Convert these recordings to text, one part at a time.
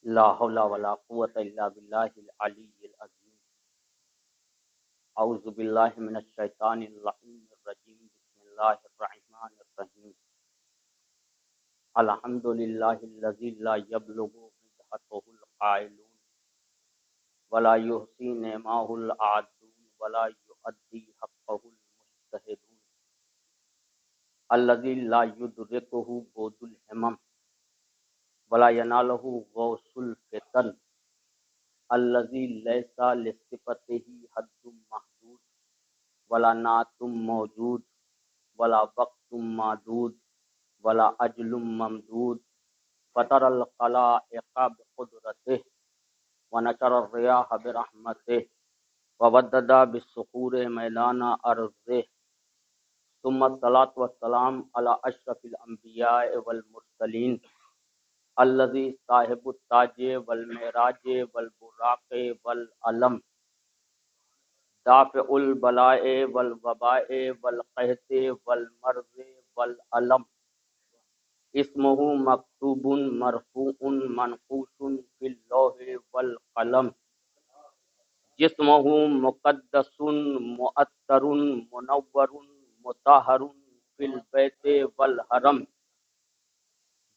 لا حول ولا قوة الا باللہ العلی العظیم۔ اعوذ باللہ من الشیطان اللعین الرجیم، بسم اللہ الرحمن الرحیم۔ الحمد للہ الذی لا یبلغ مدحتہ القائلون ولا یحصی نعماہ العادون ولا یؤدی حقہ المجتہدون، الذی لا یدرکہ بعد الہمم ولا ینالہ غوث الفتن، الذی لیس لصفتہ حد محدود ولا نعت موجود ولا وقت معدود ولا اجل ممدود، فطر الخلائق بقدرتہ ونشر الریاح برحمتہ وودد بالصخور میدان ارضہ، ثم الصلاۃ والسلام علی اشرف الانبیاء والمرسلین، الذی صاحب التاج والمعراج والبراق والعلم، دافع البلاء والوباء والقحط والمرض والعلم، اسمہ مکتوب مرفوع منقوش فی اللوح والقلم، جسمہ مقدس مؤطر منور مطہر فی البیت والحرم،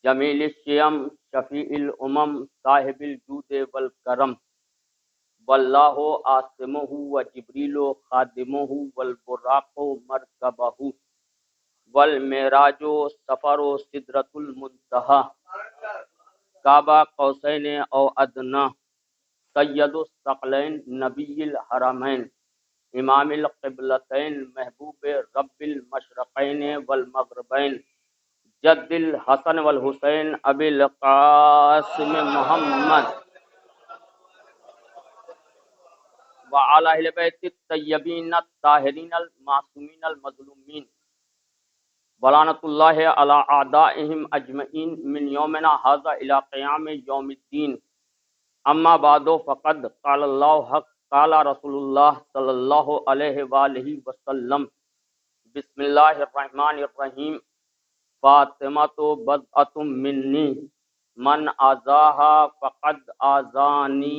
جمیل الشیم شفیع الامم صاحب الجود والکرم، واللہ عاصمہ وجبریل خادمہ والبراق مرکبہ، والمعراج سفر سدرۃ المنتہی، کعبہ قوسین او ادنی، سید الثقلین نبی الحرمین، امام القبلتین محبوب رب المشرقین والمغربین، جد الحسن والحسین ابی القاسم محمد وعلی اہل بیت الطیبین الطاہرین المعصومین المظلومین، ولعنۃ اللہ علی اعدائہم اجمعین من یومنا ھذا الی قیام یوم الدین، اما بعد فقد قال اللہ حق قال رسول اللہ صلی اللہ علیہ وآلہ وسلم، بسم اللہ الرحمن الرحیم، فاطمۃ بضعۃ منی من آذاہا فقد آذانی،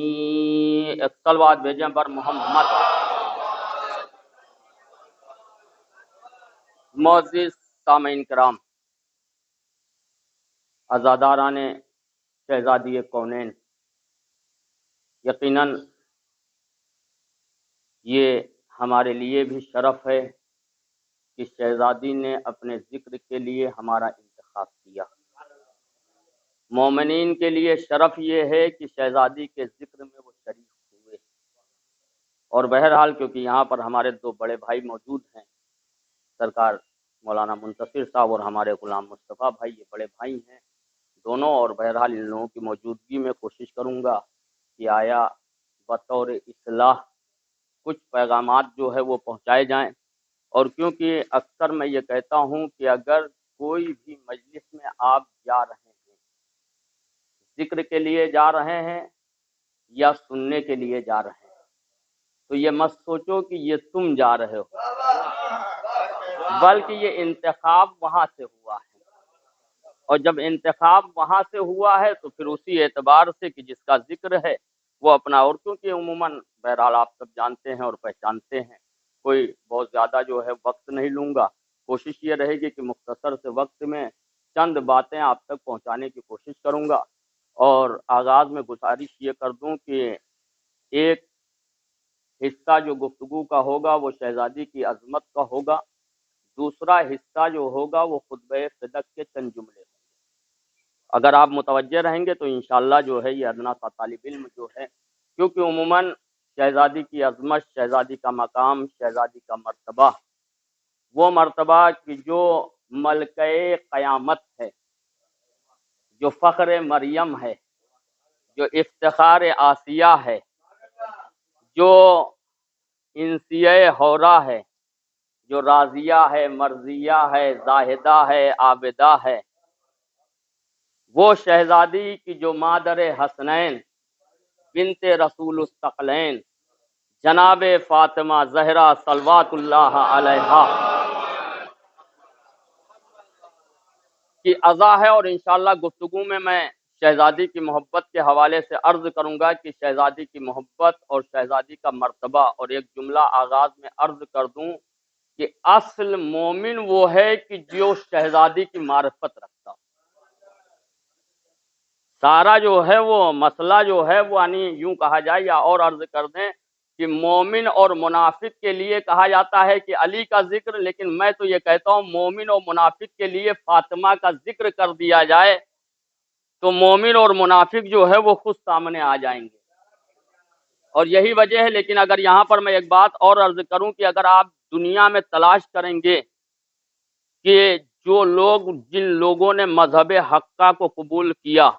ایک صلوات بھیجیں بر محمد۔ معزز سامعین کرام، عزاداران شہزادی کونین، یقیناً یہ ہمارے لیے بھی شرف ہے کہ شہزادی نے اپنے ذکر کے لیے ہمارا انتخاب کیا۔ مومنین کے لیے شرف یہ ہے کہ شہزادی کے ذکر میں وہ شریک ہوئے، اور بہرحال کیونکہ یہاں پر ہمارے دو بڑے بھائی موجود ہیں، سرکار مولانا منتصر صاحب اور ہمارے غلام مصطفیٰ بھائی، یہ بڑے بھائی ہیں دونوں، اور بہرحال ان لوگوں کی موجودگی میں کوشش کروں گا کہ آیا بطور اصلاح کچھ پیغامات جو ہے وہ پہنچائے جائیں۔ اور کیونکہ اکثر میں یہ کہتا ہوں کہ اگر کوئی بھی مجلس میں آپ جا رہے ہیں، ذکر کے لیے جا رہے ہیں یا سننے کے لیے جا رہے ہیں، تو یہ مت سوچو کہ یہ تم جا رہے ہو، بلکہ یہ انتخاب وہاں سے ہوا ہے، اور جب انتخاب وہاں سے ہوا ہے تو پھر اسی اعتبار سے کہ جس کا ذکر ہے وہ اپنا، اور کیونکہ عموماً بہرحال آپ سب جانتے ہیں اور پہچانتے ہیں، کوئی بہت زیادہ جو ہے وقت نہیں لوں گا، کوشش یہ رہے گی کہ مختصر سے وقت میں چند باتیں آپ تک پہنچانے کی کوشش کروں گا۔ اور آغاز میں گزارش یہ کر دوں کہ ایک حصہ جو گفتگو کا ہوگا وہ شہزادی کی عظمت کا ہوگا، دوسرا حصہ جو ہوگا وہ خطبہ صدق کے چند جملے ہوں گے۔ اگر آپ متوجہ رہیں گے تو انشاءاللہ جو ہے یہ ادنا سا طالب علم جو ہے، کیونکہ عموماً شہزادی کی عظمت، شہزادی کا مقام، شہزادی کا مرتبہ، وہ مرتبہ کہ جو ملکہ قیامت ہے، جو فخر مریم ہے، جو افتخار آسیہ ہے، جو انسیہ حورہ ہے، جو راضیہ ہے، مرضیہ ہے، زاہدہ ہے، عابدہ ہے، وہ شہزادی کی جو مادر حسنین بنت رسول الثقلین جناب فاطمہ زہرا صلوات اللہ علیہا کی عزا ہے، اور انشاءاللہ گفتگو میں شہزادی کی محبت کے حوالے سے عرض کروں گا کہ شہزادی کی محبت اور شہزادی کا مرتبہ، اور ایک جملہ آغاز میں عرض کر دوں کہ اصل مومن وہ ہے کہ جو شہزادی کی معرفت رکھتا. سارا جو ہے وہ مسئلہ جو ہے وہ یعنی یوں کہا جائے یا اور عرض کر دیں کہ مومن اور منافق کے لیے کہا جاتا ہے کہ علی کا ذکر، لیکن میں تو یہ کہتا ہوں مومن اور منافق کے لیے فاطمہ کا ذکر کر دیا جائے تو مومن اور منافق جو ہے وہ خود سامنے آ جائیں گے. اور یہی وجہ ہے. لیکن اگر یہاں پر میں ایک بات اور عرض کروں کہ اگر آپ دنیا میں تلاش کریں گے کہ جو لوگ جن لوگوں نے مذہب حقہ کو قبول کیا،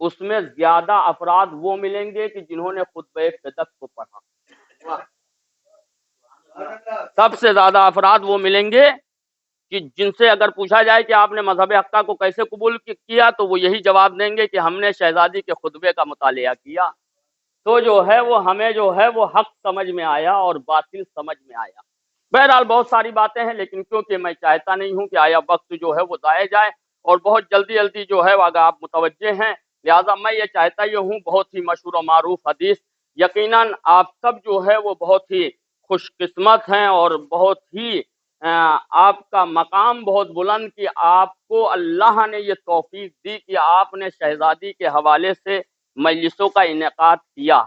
اس میں زیادہ افراد وہ ملیں گے کہ جنہوں نے خطبہ فدق کو پڑھا. سب سے زیادہ افراد وہ ملیں گے کہ جن سے اگر پوچھا جائے کہ آپ نے مذہب حقہ کو کیسے قبول کیا تو وہ یہی جواب دیں گے کہ ہم نے شہزادی کے خطبے کا مطالعہ کیا تو جو ہے وہ ہمیں جو ہے وہ حق سمجھ میں آیا اور باطل سمجھ میں آیا. بہرحال بہت ساری باتیں ہیں، لیکن کیونکہ میں چاہتا نہیں ہوں کہ آیا وقت جو ہے وہ ضائع جائے اور بہت جلدی جو ہے اگر آپ متوجہ ہیں، لہٰذا میں یہ چاہتا یہ ہوں بہت ہی مشہور و معروف حدیث. یقیناً آپ سب جو ہے وہ بہت ہی خوش قسمت ہیں اور بہت ہی آپ کا مقام بہت بلند کہ آپ کو اللہ نے یہ توفیق دی کہ آپ نے شہزادی کے حوالے سے مجلسوں کا انعقاد کیا.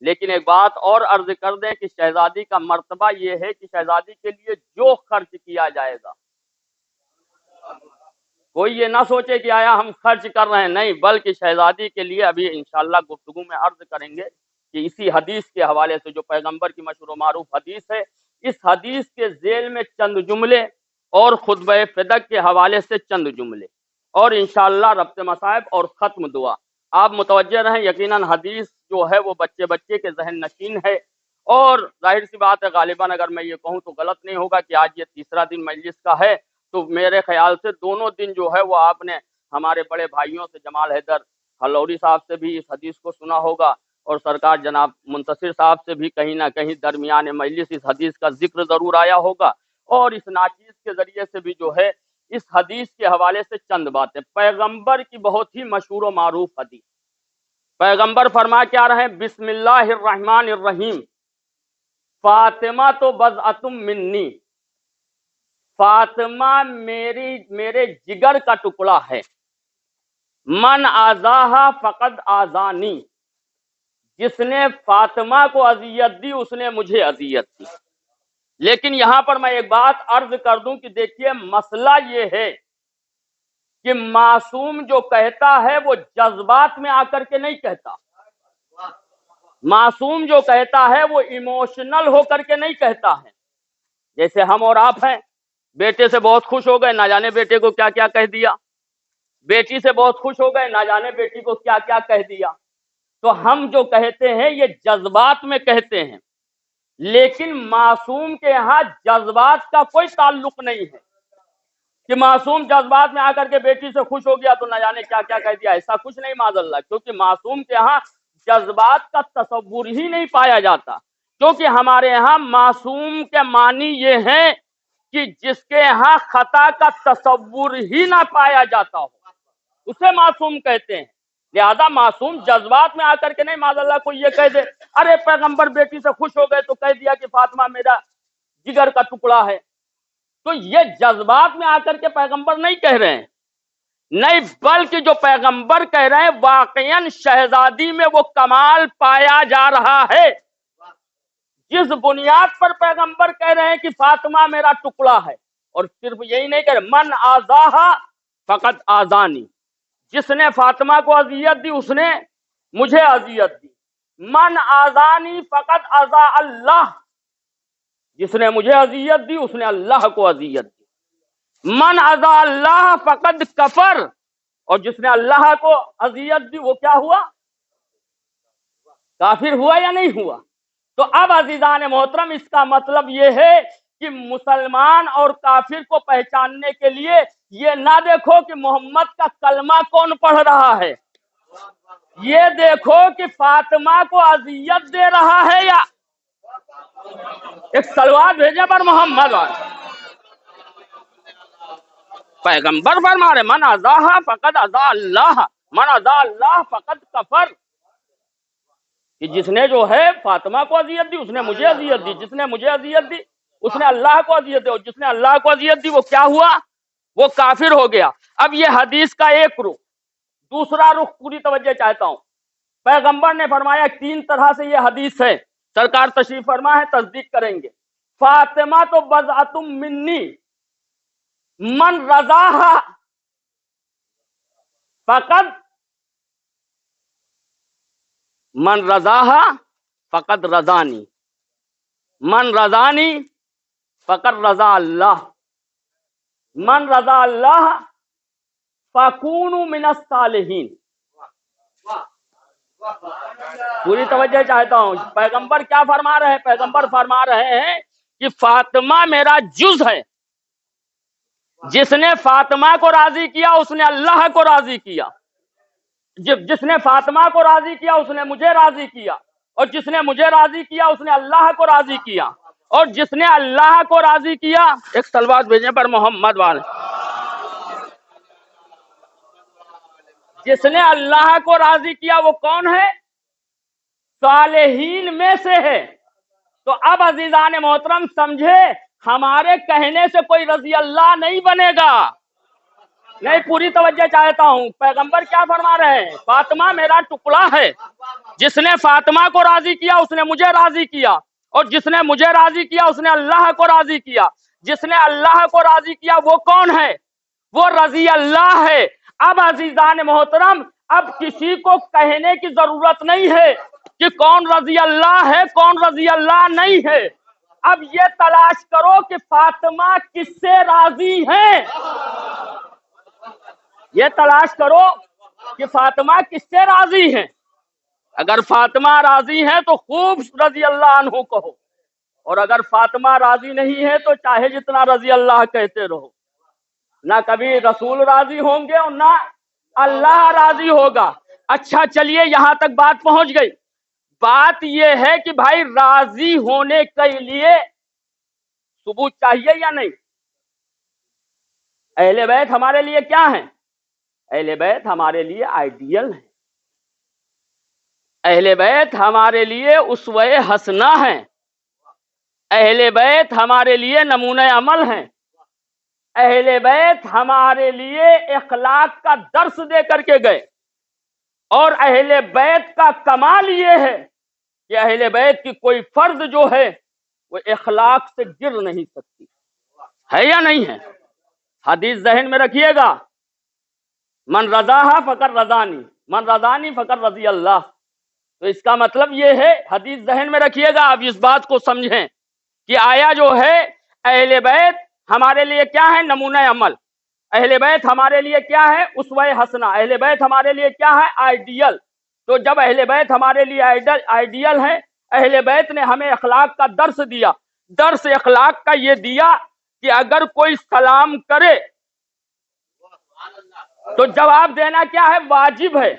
لیکن ایک بات اور عرض کر دیں کہ شہزادی کا مرتبہ یہ ہے کہ شہزادی کے لیے جو خرچ کیا جائے گا، کوئی یہ نہ سوچے کہ آیا ہم خرچ کر رہے ہیں، نہیں، بلکہ شہزادی کے لیے ابھی انشاءاللہ گفتگو میں عرض کریں گے کہ اسی حدیث کے حوالے سے جو پیغمبر کی مشہور و معروف حدیث ہے، اس حدیث کے ذیل میں چند جملے اور خطبہ فدق کے حوالے سے چند جملے اور انشاءاللہ ربط مصائب اور ختم دعا. آپ متوجہ رہیں. یقیناً حدیث جو ہے وہ بچے کے ذہن نشین ہے اور ظاہر سی بات ہے غالباً اگر میں یہ کہوں تو غلط نہیں ہوگا کہ آج یہ تیسرا دن مجلس کا ہے تو میرے خیال سے دونوں دن جو ہے وہ آپ نے ہمارے بڑے بھائیوں سے جمال حیدر ہلوری صاحب سے بھی اس حدیث کو سنا ہوگا اور سرکار جناب منتصر صاحب سے بھی کہیں نہ کہیں درمیان مجلس اس حدیث کا ذکر ضرور آیا ہوگا. اور اس ناچیز کے ذریعے سے بھی جو ہے اس حدیث کے حوالے سے چند باتیں. پیغمبر کی بہت ہی مشہور و معروف حدیث. پیغمبر فرما کیا رہے؟ بسم اللہ الرحمن الرحیم، فاطمہ تو بضعۃ منی، فاطمہ میرے جگر کا ٹکڑا ہے. من آذاہا فقد آذانی، جس نے فاطمہ کو اذیت دی اس نے مجھے اذیت دی. لیکن یہاں پر میں ایک بات عرض کر دوں کہ دیکھیے مسئلہ یہ ہے کہ معصوم جو کہتا ہے وہ جذبات میں آ کر کے نہیں کہتا. معصوم جو کہتا ہے وہ ایموشنل ہو کر کے نہیں کہتا ہے. جیسے ہم اور آپ ہیں، بیٹے سے بہت خوش ہو گئے، نہ جانے بیٹے کو کیا کیا کہہ دیا. بیٹی سے بہت خوش ہو گئے، نہ جانے بیٹی کو کیا کیا کہہ دیا. تو ہم جو کہتے ہیں یہ جذبات میں کہتے ہیں، لیکن معصوم کے ہاں جذبات کا کوئی تعلق نہیں ہے کہ معصوم جذبات میں آ کر کے بیٹی سے خوش ہو گیا تو نہ جانے کیا کیا کہہ دیا. ایسا کچھ نہیں معاذ اللہ، کیونکہ معصوم کے ہاں جذبات کا تصور ہی نہیں پایا جاتا. کیونکہ ہمارے ہاں معصوم کے معنی یہ ہے کہ جس کے ہاں خطا کا تصور ہی نہ پایا جاتا ہو اسے معصوم کہتے ہیں. لہذا معصوم جذبات میں آ کر کے نہیں معاذ اللہ کوئی یہ کہہ دے ارے پیغمبر بیٹی سے خوش ہو گئے تو کہہ دیا کہ فاطمہ میرا جگر کا ٹکڑا ہے. تو یہ جذبات میں آ کر کے پیغمبر نہیں کہہ رہے ہیں، نہیں، بلکہ جو پیغمبر کہہ رہے ہیں واقعاً شہزادی میں وہ کمال پایا جا رہا ہے جس بنیاد پر پیغمبر کہہ رہے ہیں کہ فاطمہ میرا ٹکڑا ہے. اور صرف یہی نہیں کہہ رہے من آذاہا فقط آذانی، جس نے فاطمہ کو اذیت دی اس نے مجھے اذیت دی. من آذانی فقط اذا اللہ، جس نے مجھے اذیت دی اس نے اللہ کو اذیت دی. من اذا اللہ فقد کفر، اور جس نے اللہ کو اذیت دی وہ کیا ہوا؟ کافر ہوا یا نہیں ہوا؟ تو اب عزیزان محترم اس کا مطلب یہ ہے کہ مسلمان اور کافر کو پہچاننے کے لیے یہ نہ دیکھو کہ محمد کا کلمہ کون پڑھ رہا ہے، یہ دیکھو کہ فاطمہ کو اذیت دے رہا ہے یا ایک سلوات بھیجے پر محمد. پیغمبر فرما رہے من اذاہا فقد اذا اللہ، من اذا اللہ فقد کفر، کہ جس نے جو ہے فاطمہ کو اذیت دی اس نے مجھے اذیت دی، جس نے مجھے اذیت دی اس نے اللہ کو اذیت دی، اور جس نے اللہ کو اذیت دی وہ کیا ہوا؟ وہ کافر ہو گیا۔ اب یہ حدیث کا ایک رخ، دوسرا رخ پوری توجہ چاہتا ہوں۔ پیغمبر نے فرمایا 3 طرح سے یہ حدیث ہے، سرکار تشریف فرما ہے، تصدیق کریں گے۔ فاطمہ تو بضعۃ منی من رضاها فقد من رضاها فقد رضانی، من رضانی فقد رضا اللہ، من رضا اللہ فکونوا من الصالحین۔ پوری توجہ چاہتا ہوں، پیغمبر کیا فرما رہے ہیں؟ پیغمبر فرما رہے ہیں کہ فاطمہ میرا جز ہے، جس نے فاطمہ کو راضی کیا اس نے اللہ کو راضی کیا، جس نے فاطمہ کو راضی کیا اس نے مجھے راضی کیا، اور جس نے مجھے راضی کیا اس نے اللہ کو راضی کیا، اور جس نے اللہ کو راضی کیا، ایک صلوات بھیجیں پر محمد والے، جس نے اللہ کو راضی کیا وہ کون ہے؟ صالحین میں سے ہے۔ تو اب عزیزان محترم سمجھے، ہمارے کہنے سے کوئی رضی اللہ نہیں بنے گا۔ نہیں، پوری توجہ چاہتا ہوں، پیغمبر کیا فرما رہے ہیں؟ فاطمہ میرا ٹکڑا ہے، جس نے فاطمہ کو راضی کیا اس نے مجھے راضی کیا، اور جس نے مجھے راضی کیا اس نے اللہ کو راضی کیا، جس نے اللہ کو راضی کیا وہ کون ہے؟ وہ رضی اللہ ہے۔ اب عزیزان محترم، اب کسی کو کہنے کی ضرورت نہیں ہے کہ کون رضی اللہ ہے کون رضی اللہ نہیں ہے۔ اب یہ تلاش کرو کہ فاطمہ کس سے راضی ہیں، یہ تلاش کرو کہ فاطمہ کس سے راضی ہیں۔ اگر فاطمہ راضی ہیں تو خوب رضی اللہ عنہ کہو، اور اگر فاطمہ راضی نہیں ہے تو چاہے جتنا رضی اللہ کہتے رہو، نہ کبھی رسول راضی ہوں گے اور نہ اللہ راضی ہوگا۔ اچھا چلیے، یہاں تک بات پہنچ گئی۔ بات یہ ہے کہ بھائی راضی ہونے کے لیے ثبوت چاہیے یا نہیں؟ اہل بیت ہمارے لیے کیا ہیں؟ اہل بیت ہمارے لیے آئیڈیل ہیں، اہل بیت ہمارے لیے اسوہ حسنہ ہیں، اہل بیت ہمارے لیے نمونہ عمل ہیں، اہل بیت ہمارے لیے اخلاق کا درس دے کر کے گئے، اور اہل بیت کا کمال یہ ہے کہ اہل بیت کی کوئی فرض جو ہے وہ اخلاق سے گر نہیں سکتی، ہے یا نہیں ہے؟ حدیث ذہن میں رکھیے گا، من رضاها فقد رضانی، من رضانی فقد رضی اللہ۔ تو اس کا مطلب یہ ہے، حدیث ذہن میں رکھیے گا، اب اس بات کو سمجھیں کہ آیا جو ہے اہل بیت ہمارے لیے کیا ہے؟ نمونہ عمل۔ اہل بیت ہمارے لیے کیا ہے؟ اسوہ حسنہ۔ اہل بیت ہمارے لیے کیا ہے؟ آئیڈیل۔ تو جب اہل بیت ہمارے لیے آئیڈیل ہے، اہل بیت نے ہمیں اخلاق کا درس دیا۔ درس اخلاق کا یہ دیا کہ اگر کوئی سلام کرے تو جواب دینا کیا ہے؟ واجب ہے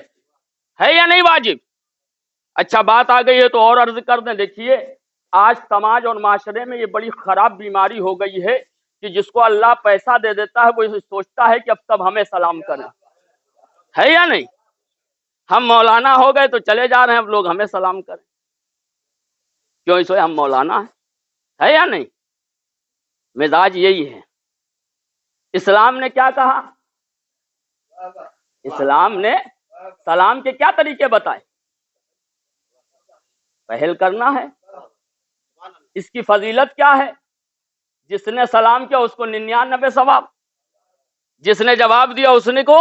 یا نہیں واجب؟ اچھا بات آ گئی ہے تو اور عرض کر دیں، دیکھیے آج سماج اور معاشرے میں یہ بڑی خراب بیماری ہو گئی ہے کہ جس کو اللہ پیسہ دے دیتا ہے وہ سوچتا ہے کہ اب سب ہمیں سلام کریں، ہے یا نہیں؟ ہم مولانا ہو گئے تو چلے جا رہے ہیں اب لوگ ہمیں سلام کریں، کیوں؟ اس وجہ ہم مولانا ہے یا نہیں؟ مزاج یہی ہے۔ اسلام نے کیا کہا؟ اسلام نے سلام کے کیا طریقے بتائے؟ پہل کرنا ہے۔ اس کی فضیلت کیا ہے؟ جس نے سلام کیا اس کو 99 ثواب، جس نے جواب دیا اس نے کو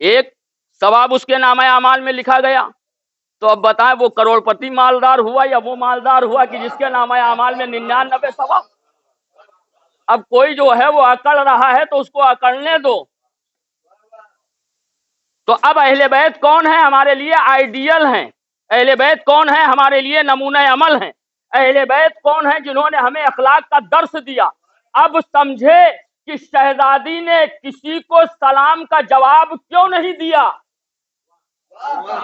1 ثواب اس کے نامہ اعمال میں لکھا گیا۔ تو اب بتائیں وہ کروڑ پتی مالدار ہوا یا وہ مالدار ہوا کہ جس کے نامہ اعمال میں 99 ثواب؟ اب کوئی جو ہے وہ اکڑ رہا ہے تو اس کو اکڑنے دو۔ تو اب اہل بیت کون ہے؟ ہمارے لیے آئیڈیل ہیں۔ اہل بیت کون ہے؟ ہمارے لیے نمونہ عمل ہیں۔ اہل بیت کون ہیں؟ جنہوں نے ہمیں اخلاق کا درس دیا۔ اب سمجھے کہ شہزادی نے کسی کو سلام کا جواب کیوں نہیں دیا؟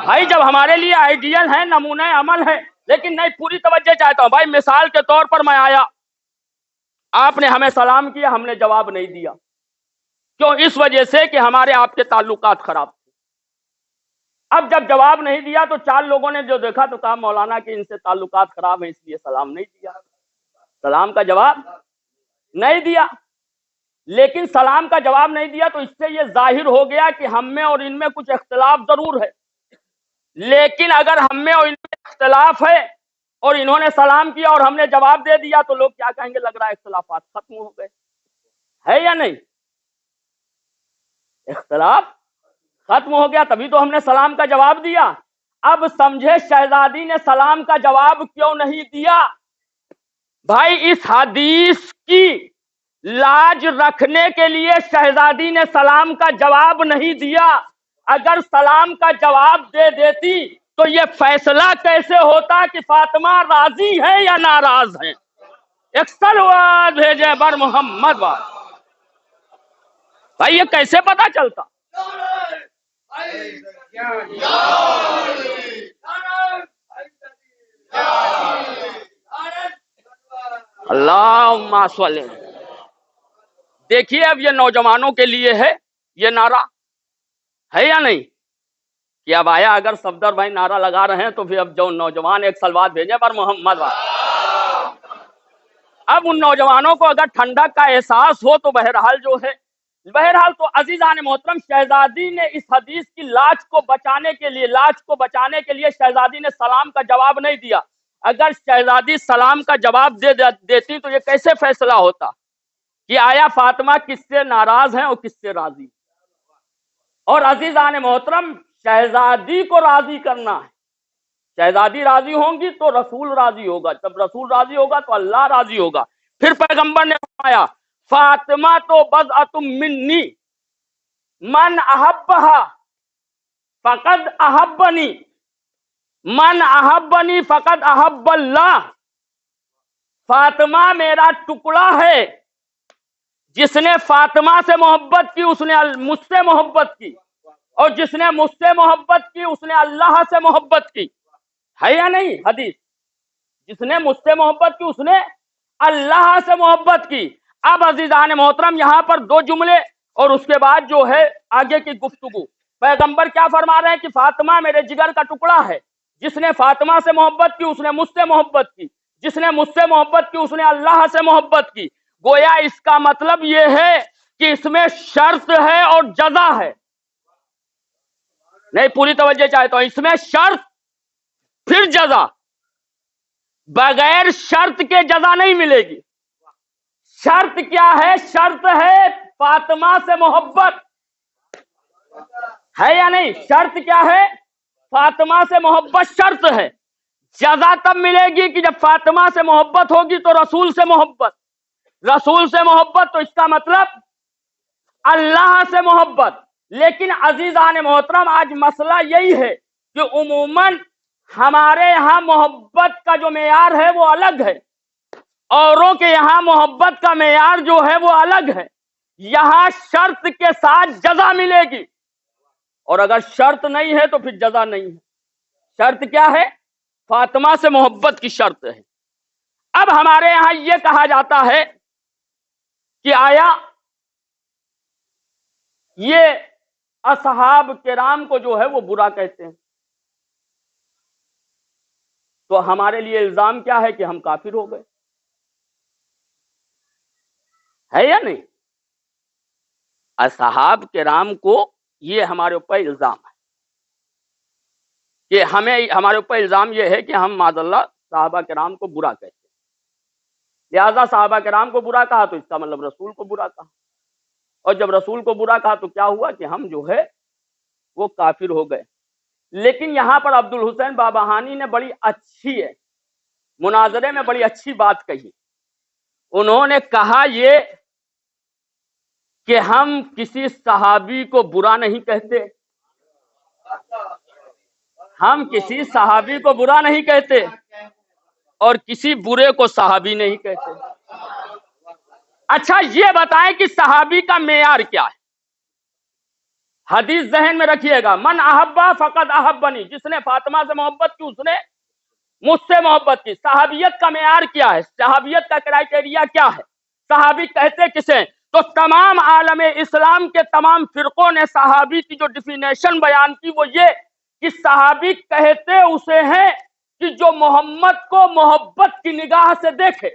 بھائی جب ہمارے لیے آئیڈیل ہے، نمونہ عمل ہے، لیکن نہیں، پوری توجہ چاہتا ہوں بھائی، مثال کے طور پر میں آیا، آپ نے ہمیں سلام کیا، ہم نے جواب نہیں دیا، کیوں؟ اس وجہ سے کہ ہمارے آپ کے تعلقات خراب تھے، اب جب جواب نہیں دیا تو 4 لوگوں نے جو دیکھا تو کہا مولانا کہ ان سے تعلقات خراب ہیں اس لیے سلام نہیں دیا، سلام کا جواب نہیں دیا۔ لیکن سلام کا جواب نہیں دیا تو اس سے یہ ظاہر ہو گیا کہ ہم میں اور ان میں کچھ اختلاف ضرور ہے، لیکن اگر ہم میں اور ان میں اختلاف ہے اور انہوں نے سلام کیا اور ہم نے جواب دے دیا تو لوگ کیا کہیں گے؟ لگ رہا ہے اختلافات ختم ہو گئے، ہے یا نہیں؟ اختلاف ختم ہو گیا، تبھی تو ہم نے سلام کا جواب دیا۔ اب سمجھے شہزادی نے سلام کا جواب کیوں نہیں دیا؟ بھائی اس حدیث کی لاج رکھنے کے لیے شہزادی نے سلام کا جواب نہیں دیا۔ اگر سلام کا جواب دے دیتی تو یہ فیصلہ کیسے ہوتا کہ فاطمہ راضی ہے یا ناراض ہیں؟ ایک سلوات بھیجے بر محمد با، بھائی یہ کیسے پتا چلتا؟ اللہم صلی۔ دیکھیے اب یہ نوجوانوں کے لیے ہے یہ نعرہ، ہے یا نہیں؟ کہ اب آیا اگر صفدر بھائی نعرہ لگا رہے ہیں تو پھر اب جو نوجوان ایک سلوات بھیجے پر محمد با۔ اب ان نوجوانوں کو اگر ٹھنڈک کا احساس ہو تو بہرحال جو ہے، بہرحال تو عزیزان محترم شہزادی نے اس حدیث کی لاج کو بچانے کے لیے شہزادی نے سلام کا جواب نہیں دیا۔ اگر شہزادی سلام کا جواب دیتی تو یہ کیسے فیصلہ ہوتا کہ آیا فاطمہ کس سے ناراض ہیں اور کس سے راضی؟ اور عزیزان محترم شہزادی کو راضی کرنا ہے، شہزادی راضی ہوں گی تو رسول راضی ہوگا، جب رسول راضی ہوگا تو اللہ راضی ہوگا۔ پھر پیغمبر نے فرمایا فاطمہ تو بضعۃ منی من احبھا فقد احبنی من احبنی فقد احب اللہ۔ فاطمہ میرا ٹکڑا ہے، جس نے فاطمہ سے محبت کی اس نے مجھ سے محبت کی، اور جس نے مجھ سے محبت کی اس نے اللہ سے محبت کی، ہے یا نہیں حدیث؟ جس نے مجھ سے محبت کی اس نے اللہ سے محبت کی۔ اب عزیزان محترم یہاں پر 2 جملے اور اس کے بعد جو ہے آگے کی گفتگو۔ پیغمبر کیا فرما رہے ہیں کہ فاطمہ میرے جگر کا ٹکڑا ہے، جس نے فاطمہ سے محبت کی اس نے مجھ سے محبت کی، جس نے مجھ سے محبت کی اس نے اللہ سے محبت کی۔ گویا اس کا مطلب یہ ہے کہ اس میں شرط ہے اور جزا ہے۔ نہیں پوری توجہ چاہتا ہوں، اس میں شرط پھر جزا، بغیر شرط کے جزا نہیں ملے گی۔ شرط کیا ہے؟ شرط ہے فاطمہ سے محبت، ہے یا نہیں؟ شرط کیا ہے؟ فاطمہ سے محبت شرط ہے۔ جزا تب ملے گی کہ جب فاطمہ سے محبت ہوگی تو رسول سے محبت، رسول سے محبت تو اس کا مطلب اللہ سے محبت۔ لیکن عزیزان محترم آج مسئلہ یہی ہے کہ عموماً ہمارے یہاں محبت کا جو معیار ہے وہ الگ ہے، اوروں کے یہاں محبت کا معیار جو ہے وہ الگ ہے۔ یہاں شرط کے ساتھ جزا ملے گی، اور اگر شرط نہیں ہے تو پھر جزا نہیں ہے۔ شرط کیا ہے؟ فاطمہ سے محبت کی شرط ہے۔ اب ہمارے یہاں یہ کہا جاتا ہے کہ آیا یہ اصحاب کرام کو جو ہے وہ برا کہتے ہیں، تو ہمارے لیے الزام کیا ہے کہ ہم کافر ہو گئے، ہے یا نہیں؟ اصحاب کرام کو یہ ہمارے اوپر الزام ہے کہ ہمارے اوپر الزام یہ ہے کہ ہم معاذ اللہ صحابہ کرام کو برا کہتے ہیں، لہذا صحابہ کرام کو برا کہا تو اس کا مطلب رسول کو برا کہا، اور جب رسول کو برا کہا تو کیا ہوا کہ ہم جو ہے وہ کافر ہو گئے۔ لیکن یہاں پر عبد الحسین بابہانی نے بڑی اچھی ہے، مناظرے میں بڑی اچھی بات کہی۔ انہوں نے کہا یہ کہ ہم کسی صحابی کو برا نہیں کہتے، ہم کسی صحابی کو برا نہیں کہتے اور کسی برے کو صحابی نہیں کہتے۔ اچھا یہ بتائیں کہ صحابی کا معیار کیا ہے؟ حدیث ذہن میں رکھیے گا، من احبا فقد احبنی، جس نے فاطمہ سے محبت کی اس نے مجھ سے محبت کی۔ صحابیت کا معیار کیا ہے؟ صحابیت کا کرائٹیریا کیا ہے؟ صحابی کہتے کسے؟ تو تمام عالم اسلام کے تمام فرقوں نے صحابی کی جو ڈیفینیشن بیان کی وہ یہ کہ صحابی کہتے اسے ہیں کہ جو محمد کو محبت کی نگاہ سے دیکھے.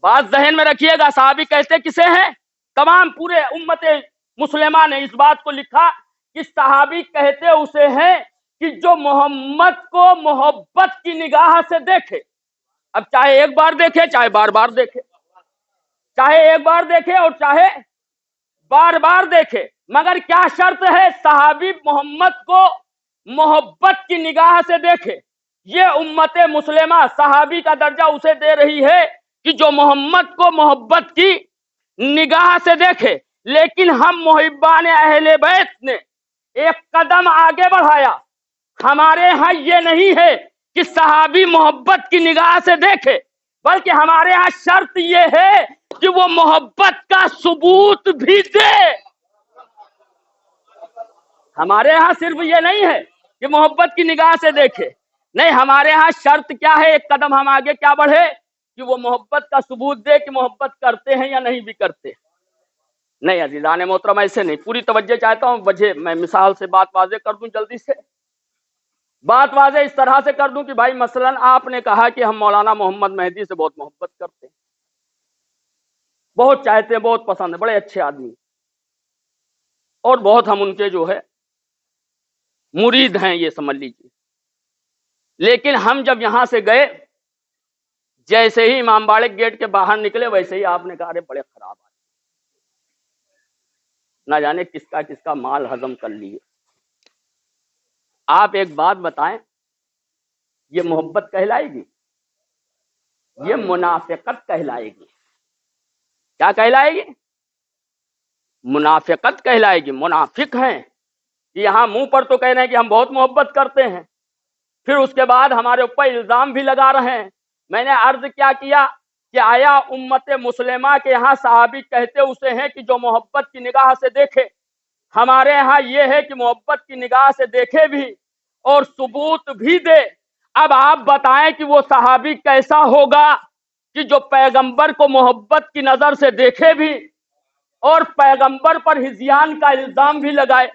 بات ذہن میں رکھیے گا, صحابی کہتے کسے ہیں؟ تمام پورے امت مسلمہ نے اس بات کو لکھا کہ صحابی کہتے اسے ہیں کہ جو محمد کو محبت کی نگاہ سے دیکھے. اب چاہے ایک بار دیکھے چاہے بار بار دیکھے, چاہے ایک بار دیکھے اور چاہے بار بار دیکھے, مگر کیا شرط ہے؟ صحابی محمد کو محبت کی نگاہ سے دیکھے. یہ امت مسلمہ صحابی کا درجہ اسے دے رہی ہے کہ جو محمد کو محبت کی نگاہ سے دیکھے. لیکن ہم محبان اہل بیت نے ایک قدم آگے بڑھایا. ہمارے ہاں یہ نہیں ہے کہ صحابی محبت کی نگاہ سے دیکھے, بلکہ ہمارے ہاں شرط یہ ہے کہ وہ محبت کا ثبوت بھی دے. ہمارے ہاں صرف یہ نہیں ہے کہ محبت کی نگاہ سے دیکھے, نہیں, ہمارے ہاں شرط کیا ہے؟ ایک قدم ہم آگے کیا بڑھے کہ وہ محبت کا ثبوت دے کہ محبت کرتے ہیں یا نہیں بھی کرتے. نہیں عزیزان محترم, ایسے نہیں. پوری توجہ چاہتا ہوں, وجہ میں مثال سے بات واضح کر دوں, جلدی سے بات واضح اس طرح سے کر دوں کہ بھائی مثلا آپ نے کہا کہ ہم مولانا محمد مہدی سے بہت محبت کرتے ہیں, بہت چاہتے ہیں, بہت پسند ہے, بڑے اچھے آدمی, اور بہت ہم ان کے جو ہے مرید ہیں, یہ سمجھ لیجیے. لیکن ہم جب یہاں سے گئے, جیسے ہی امام باڑے گیٹ کے باہر نکلے ویسے ہی آپ نے کہا ارے بڑے خراب آدمی, نہ جانے کس کا مال ہضم کر لیے. آپ ایک بات بتائیں, یہ محبت کہلائے گی؟ یہ منافقت کہلائے گی. کیا کہلائے گی؟ منافقت کہلائے گی. منافق ہیں یہاں منہ پر تو کہہ رہے ہیں کہ ہم بہت محبت کرتے ہیں, پھر اس کے بعد ہمارے اوپر الزام بھی لگا رہے ہیں. میں نے عرض کیا کہ آیا امت مسلمہ کے یہاں صحابی کہتے اسے ہیں کہ جو محبت کی نگاہ سے دیکھے؟ ہمارے ہاں یہ ہے کہ محبت کی نگاہ سے دیکھے بھی اور ثبوت بھی دے. اب آپ بتائیں کہ وہ صحابی کیسا ہوگا کہ جو پیغمبر کو محبت کی نظر سے دیکھے بھی اور پیغمبر پر ہذیان کا الزام بھی لگائے.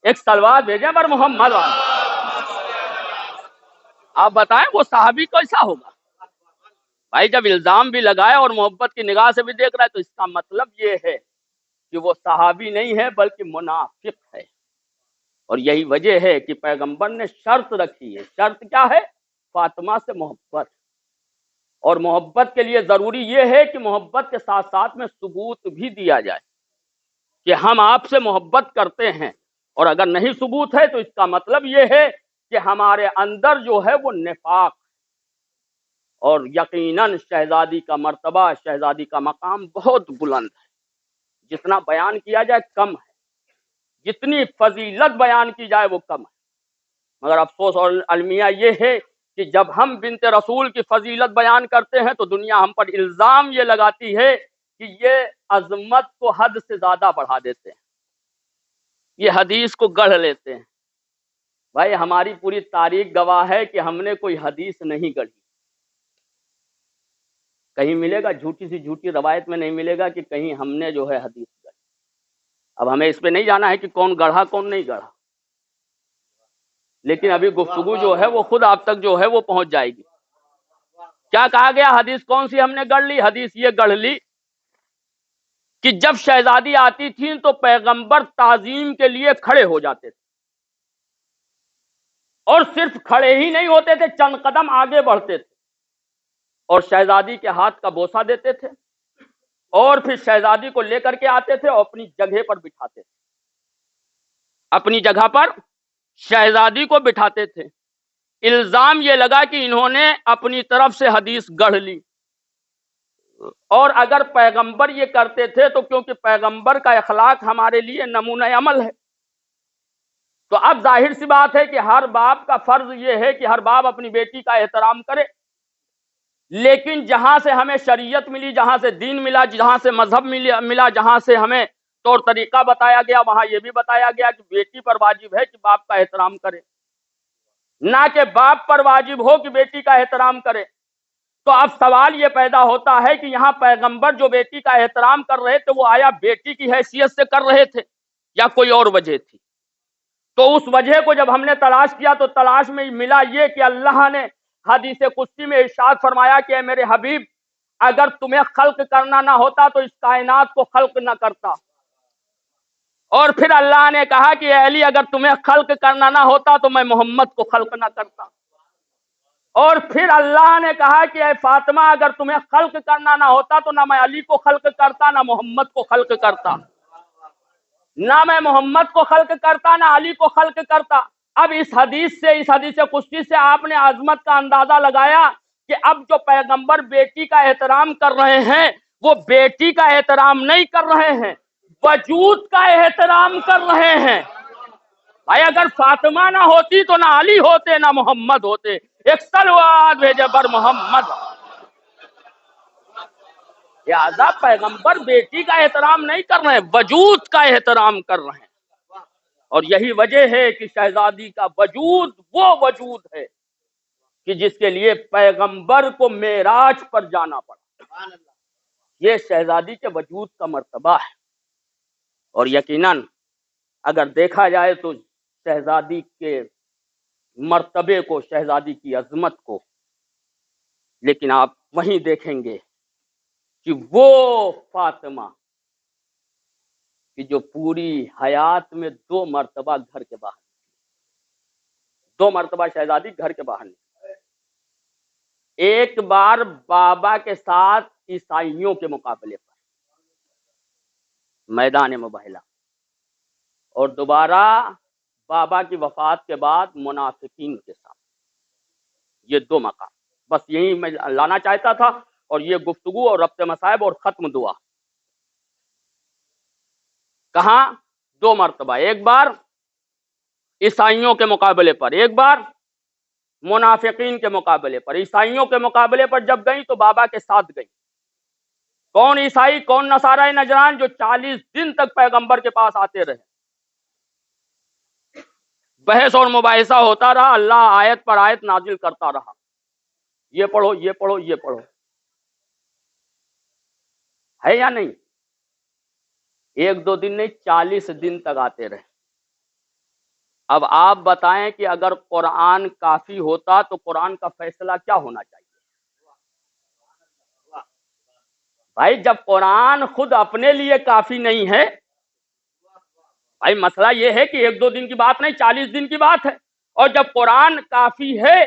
ایک سلوات بھیجیں پر محمد. آپ بتائیں وہ صحابی کیسا ہوگا؟ بھائی جب الزام بھی لگائے اور محبت کی نگاہ سے بھی دیکھ رہا ہے تو اس کا مطلب یہ ہے کہ وہ صحابی نہیں ہے بلکہ منافق ہے. اور یہی وجہ ہے کہ پیغمبر نے شرط رکھی ہے. شرط کیا ہے؟ فاطمہ سے محبت. اور محبت کے لیے ضروری یہ ہے کہ محبت کے ساتھ ساتھ میں ثبوت بھی دیا جائے کہ ہم آپ سے محبت کرتے ہیں. اور اگر نہیں ثبوت ہے تو اس کا مطلب یہ ہے کہ ہمارے اندر جو ہے وہ نفاق. اور یقیناً شہزادی کا مرتبہ, شہزادی کا مقام بہت بلند ہے. جتنا بیان کیا جائے کم ہے, جتنی فضیلت بیان کی جائے وہ کم ہے. مگر افسوس اور المیہ یہ ہے کہ جب ہم بنت رسول کی فضیلت بیان کرتے ہیں تو دنیا ہم پر الزام یہ لگاتی ہے کہ یہ عظمت کو حد سے زیادہ بڑھا دیتے ہیں, یہ حدیث کو گڑھ لیتے ہیں. بھائی ہماری پوری تاریخ گواہ ہے کہ ہم نے کوئی حدیث نہیں گڑھی. کہیں ملے گا جھوٹی سی جھوٹی روایت میں نہیں ملے گا کہ کہیں ہم نے جو ہے حدیث گڑھی. اب ہمیں اس پہ نہیں جانا ہے کہ کون گڑھا کون نہیں گڑھا, لیکن ابھی گفتگو جو ہے وہ خود آپ تک جو ہے وہ پہنچ جائے گی. کیا کہا گیا؟ حدیث کون سی ہم نے گڑھ لی؟ حدیث یہ گڑھ لی کہ جب شہزادی آتی تھی تو پیغمبر تعظیم کے لیے کھڑے ہو جاتے تھے, اور صرف کھڑے ہی نہیں ہوتے تھے, چند قدم آگے بڑھتے تھے اور شہزادی کے ہاتھ کا بوسہ دیتے تھے, اور پھر شہزادی کو لے کر کے آتے تھے اور اپنی جگہ پر بٹھاتے تھے. اپنی جگہ پر شہزادی کو بٹھاتے تھے. الزام یہ لگا کہ انہوں نے اپنی طرف سے حدیث گڑھ لی. اور اگر پیغمبر یہ کرتے تھے تو کیونکہ پیغمبر کا اخلاق ہمارے لیے نمونہ عمل ہے, تو اب ظاہر سی بات ہے کہ ہر باپ کا فرض یہ ہے کہ ہر باپ اپنی بیٹی کا احترام کرے. لیکن جہاں سے ہمیں شریعت ملی, جہاں سے دین ملا, جہاں سے مذہب ملا, جہاں سے ہمیں طور طریقہ بتایا گیا, وہاں یہ بھی بتایا گیا کہ بیٹی پر واجب ہے کہ باپ کا احترام کرے, نہ کہ باپ پر واجب ہو کہ بیٹی کا احترام کرے. تو اب سوال یہ پیدا ہوتا ہے کہ یہاں پیغمبر جو بیٹی کا احترام کر رہے تھے وہ آیا بیٹی کی حیثیت سے کر رہے تھے یا کوئی اور وجہ تھی؟ تو اس وجہ کو جب ہم نے تلاش کیا تو تلاش میں ملا یہ کہ اللہ نے حدیث قدسی میں ارشاد فرمایا کہ اے میرے حبیب اگر تمہیں خلق کرنا نہ ہوتا تو اس کائنات کو خلق نہ کرتا. اور پھر اللہ نے کہا کہ اے علی اگر تمہیں خلق کرنا نہ ہوتا تو میں محمد کو خلق نہ کرتا. اور پھر اللہ نے کہا کہ اے فاطمہ اگر تمہیں خلق کرنا نہ ہوتا تو نہ میں علی کو خلق کرتا نہ محمد کو خلق کرتا. نہ میں محمد کو خلق کرتا نہ علی کو خلق کرتا. اب اس حدیث قدسی سے آپ نے عظمت کا اندازہ لگایا کہ اب جو پیغمبر بیٹی کا احترام کر رہے ہیں وہ بیٹی کا احترام نہیں کر رہے ہیں، وجود کا احترام کر رہے ہیں. بھائی اگر فاطمہ نہ ہوتی تو نہ علی ہوتے نہ محمد ہوتے. ایک سلوات بھیجے بر محمد. لہذا پیغمبر بیٹی کا احترام نہیں کر رہے ہیں، وجود کا احترام کر رہے ہیں. اور یہی وجہ ہے کہ شہزادی کا وجود وہ وجود ہے کہ جس کے لیے پیغمبر کو معراج پر جانا پڑا. یہ شہزادی کے وجود کا مرتبہ ہے. اور یقیناً اگر دیکھا جائے تو شہزادی کے مرتبے کو، شہزادی کی عظمت کو، لیکن آپ وہیں دیکھیں گے کہ وہ فاطمہ کہ جو پوری حیات میں 2 مرتبہ گھر کے باہر، 2 مرتبہ شہزادی گھر کے باہر نکلی. ایک بار بابا کے ساتھ عیسائیوں کے مقابلے پر میدان مباہلہ، اور دوبارہ بابا کی وفات کے بعد منافقین کے ساتھ. یہ 2 مقام بس یہی میں لانا چاہتا تھا. اور یہ گفتگو اور ربط مصائب اور ختم دعا کہاں 2 مرتبہ، ایک بار عیسائیوں کے مقابلے پر، ایک بار منافقین کے مقابلے پر. عیسائیوں کے مقابلے پر جب گئی تو بابا کے ساتھ گئی. کون عیسائی کون نصارہ نجران جو 40 دن تک پیغمبر کے پاس آتے رہے. بحث اور مباحثہ ہوتا رہا، اللہ آیت پر آیت نازل کرتا رہا، یہ پڑھو یہ پڑھو یہ پڑھو. ہے یا نہیں؟ 1-2 دن نہیں، 40 دن تک آتے رہے. اب آپ بتائیں کہ اگر قرآن کافی ہوتا تو قرآن کا فیصلہ کیا ہونا چاہیے؟ بھائی جب قرآن خود اپنے لیے کافی نہیں ہے، بھائی مسئلہ یہ ہے کہ 1-2 دن کی بات نہیں، 40 دن کی بات ہے. اور جب قرآن کافی ہے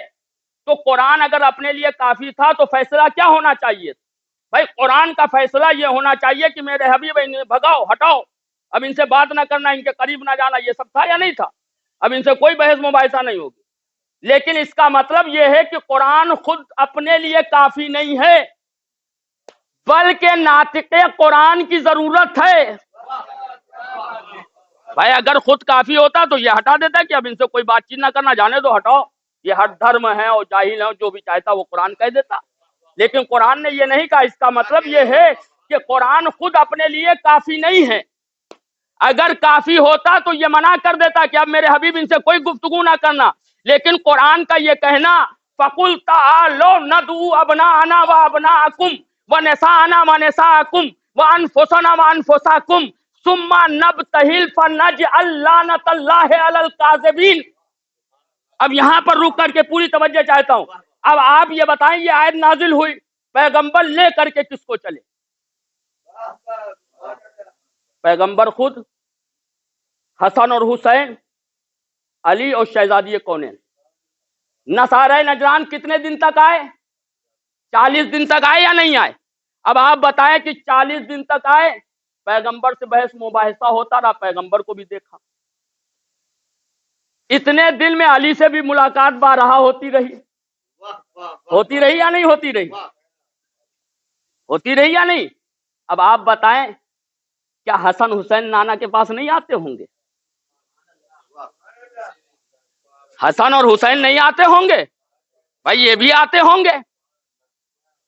تو قرآن اگر اپنے لیے کافی تھا تو فیصلہ کیا ہونا چاہیے؟ بھائی قرآن کا فیصلہ یہ ہونا چاہیے کہ میرے حبیب انہیں بھگاؤ، ہٹاؤ، اب ان سے بات نہ کرنا، ان کے قریب نہ جانا. یہ سب تھا یا نہیں تھا؟ اب ان سے کوئی بحث مباحثہ نہیں ہوگی. لیکن اس کا مطلب یہ ہے کہ قرآن خود اپنے لیے کافی نہیں ہے، بلکہ ناطق قرآن کی ضرورت ہے. بھائی اگر خود کافی ہوتا تو یہ ہٹا دیتا کہ اب ان سے کوئی بات چیت نہ کرنا، جانے دو، ہٹاؤ، یہ ہر دھرم ہے اور جاہل ہے، جو بھی چاہتا وہ قرآن کہہ دیتا. لیکن قرآن نے یہ نہیں کہا. اس کا مطلب یہ ہے کہ قرآن خود اپنے لیے کافی نہیں ہے. اگر کافی ہوتا تو یہ منع کر دیتا کہ اب میرے حبیب ان سے کوئی گفتگو نہ کرنا. لیکن قرآن کا یہ کہنا فَقُلْ تَعَالَوْا نَدْعُوا أَبْنَاءَنَا وَأَبْنَاءَكُمْ وَنِسَاءَنَا وَنِسَاءَكُمْ وَأَنفُسَنَا وَأَنفُسَكُمْ ثُمَّ نَبْتَهِلْ فَنَجْعَلْ لَعْنَةَ اللَّهِ عَلَى الْكَاذِبِينَ. اب یہاں پر رک کر کے پوری توجہ چاہتا ہوں. اب آپ یہ بتائیں یہ آیت نازل ہوئی، پیغمبر لے کر کے کس کو چلے؟ پیغمبر خود، حسن اور حسین، علی اور شہزادی کونین. نصارہ نجران کتنے دن تک آئے؟ 40 دن تک آئے یا نہیں آئے؟ اب آپ بتائیں کہ 40 دن تک آئے، پیغمبر سے بحث مباحثہ ہوتا رہا، پیغمبر کو بھی دیکھا. اتنے دن میں علی سے بھی ملاقات بارہا ہوتی رہی. ہوتی رہی یا نہیں ہوتی رہی؟ ہوتی رہی یا نہیں؟ اب آپ بتائیں کیا حسن حسین نانا کے پاس نہیں آتے ہوں گے؟ حسن اور حسین نہیں آتے ہوں گے؟ بھائی یہ بھی آتے ہوں گے.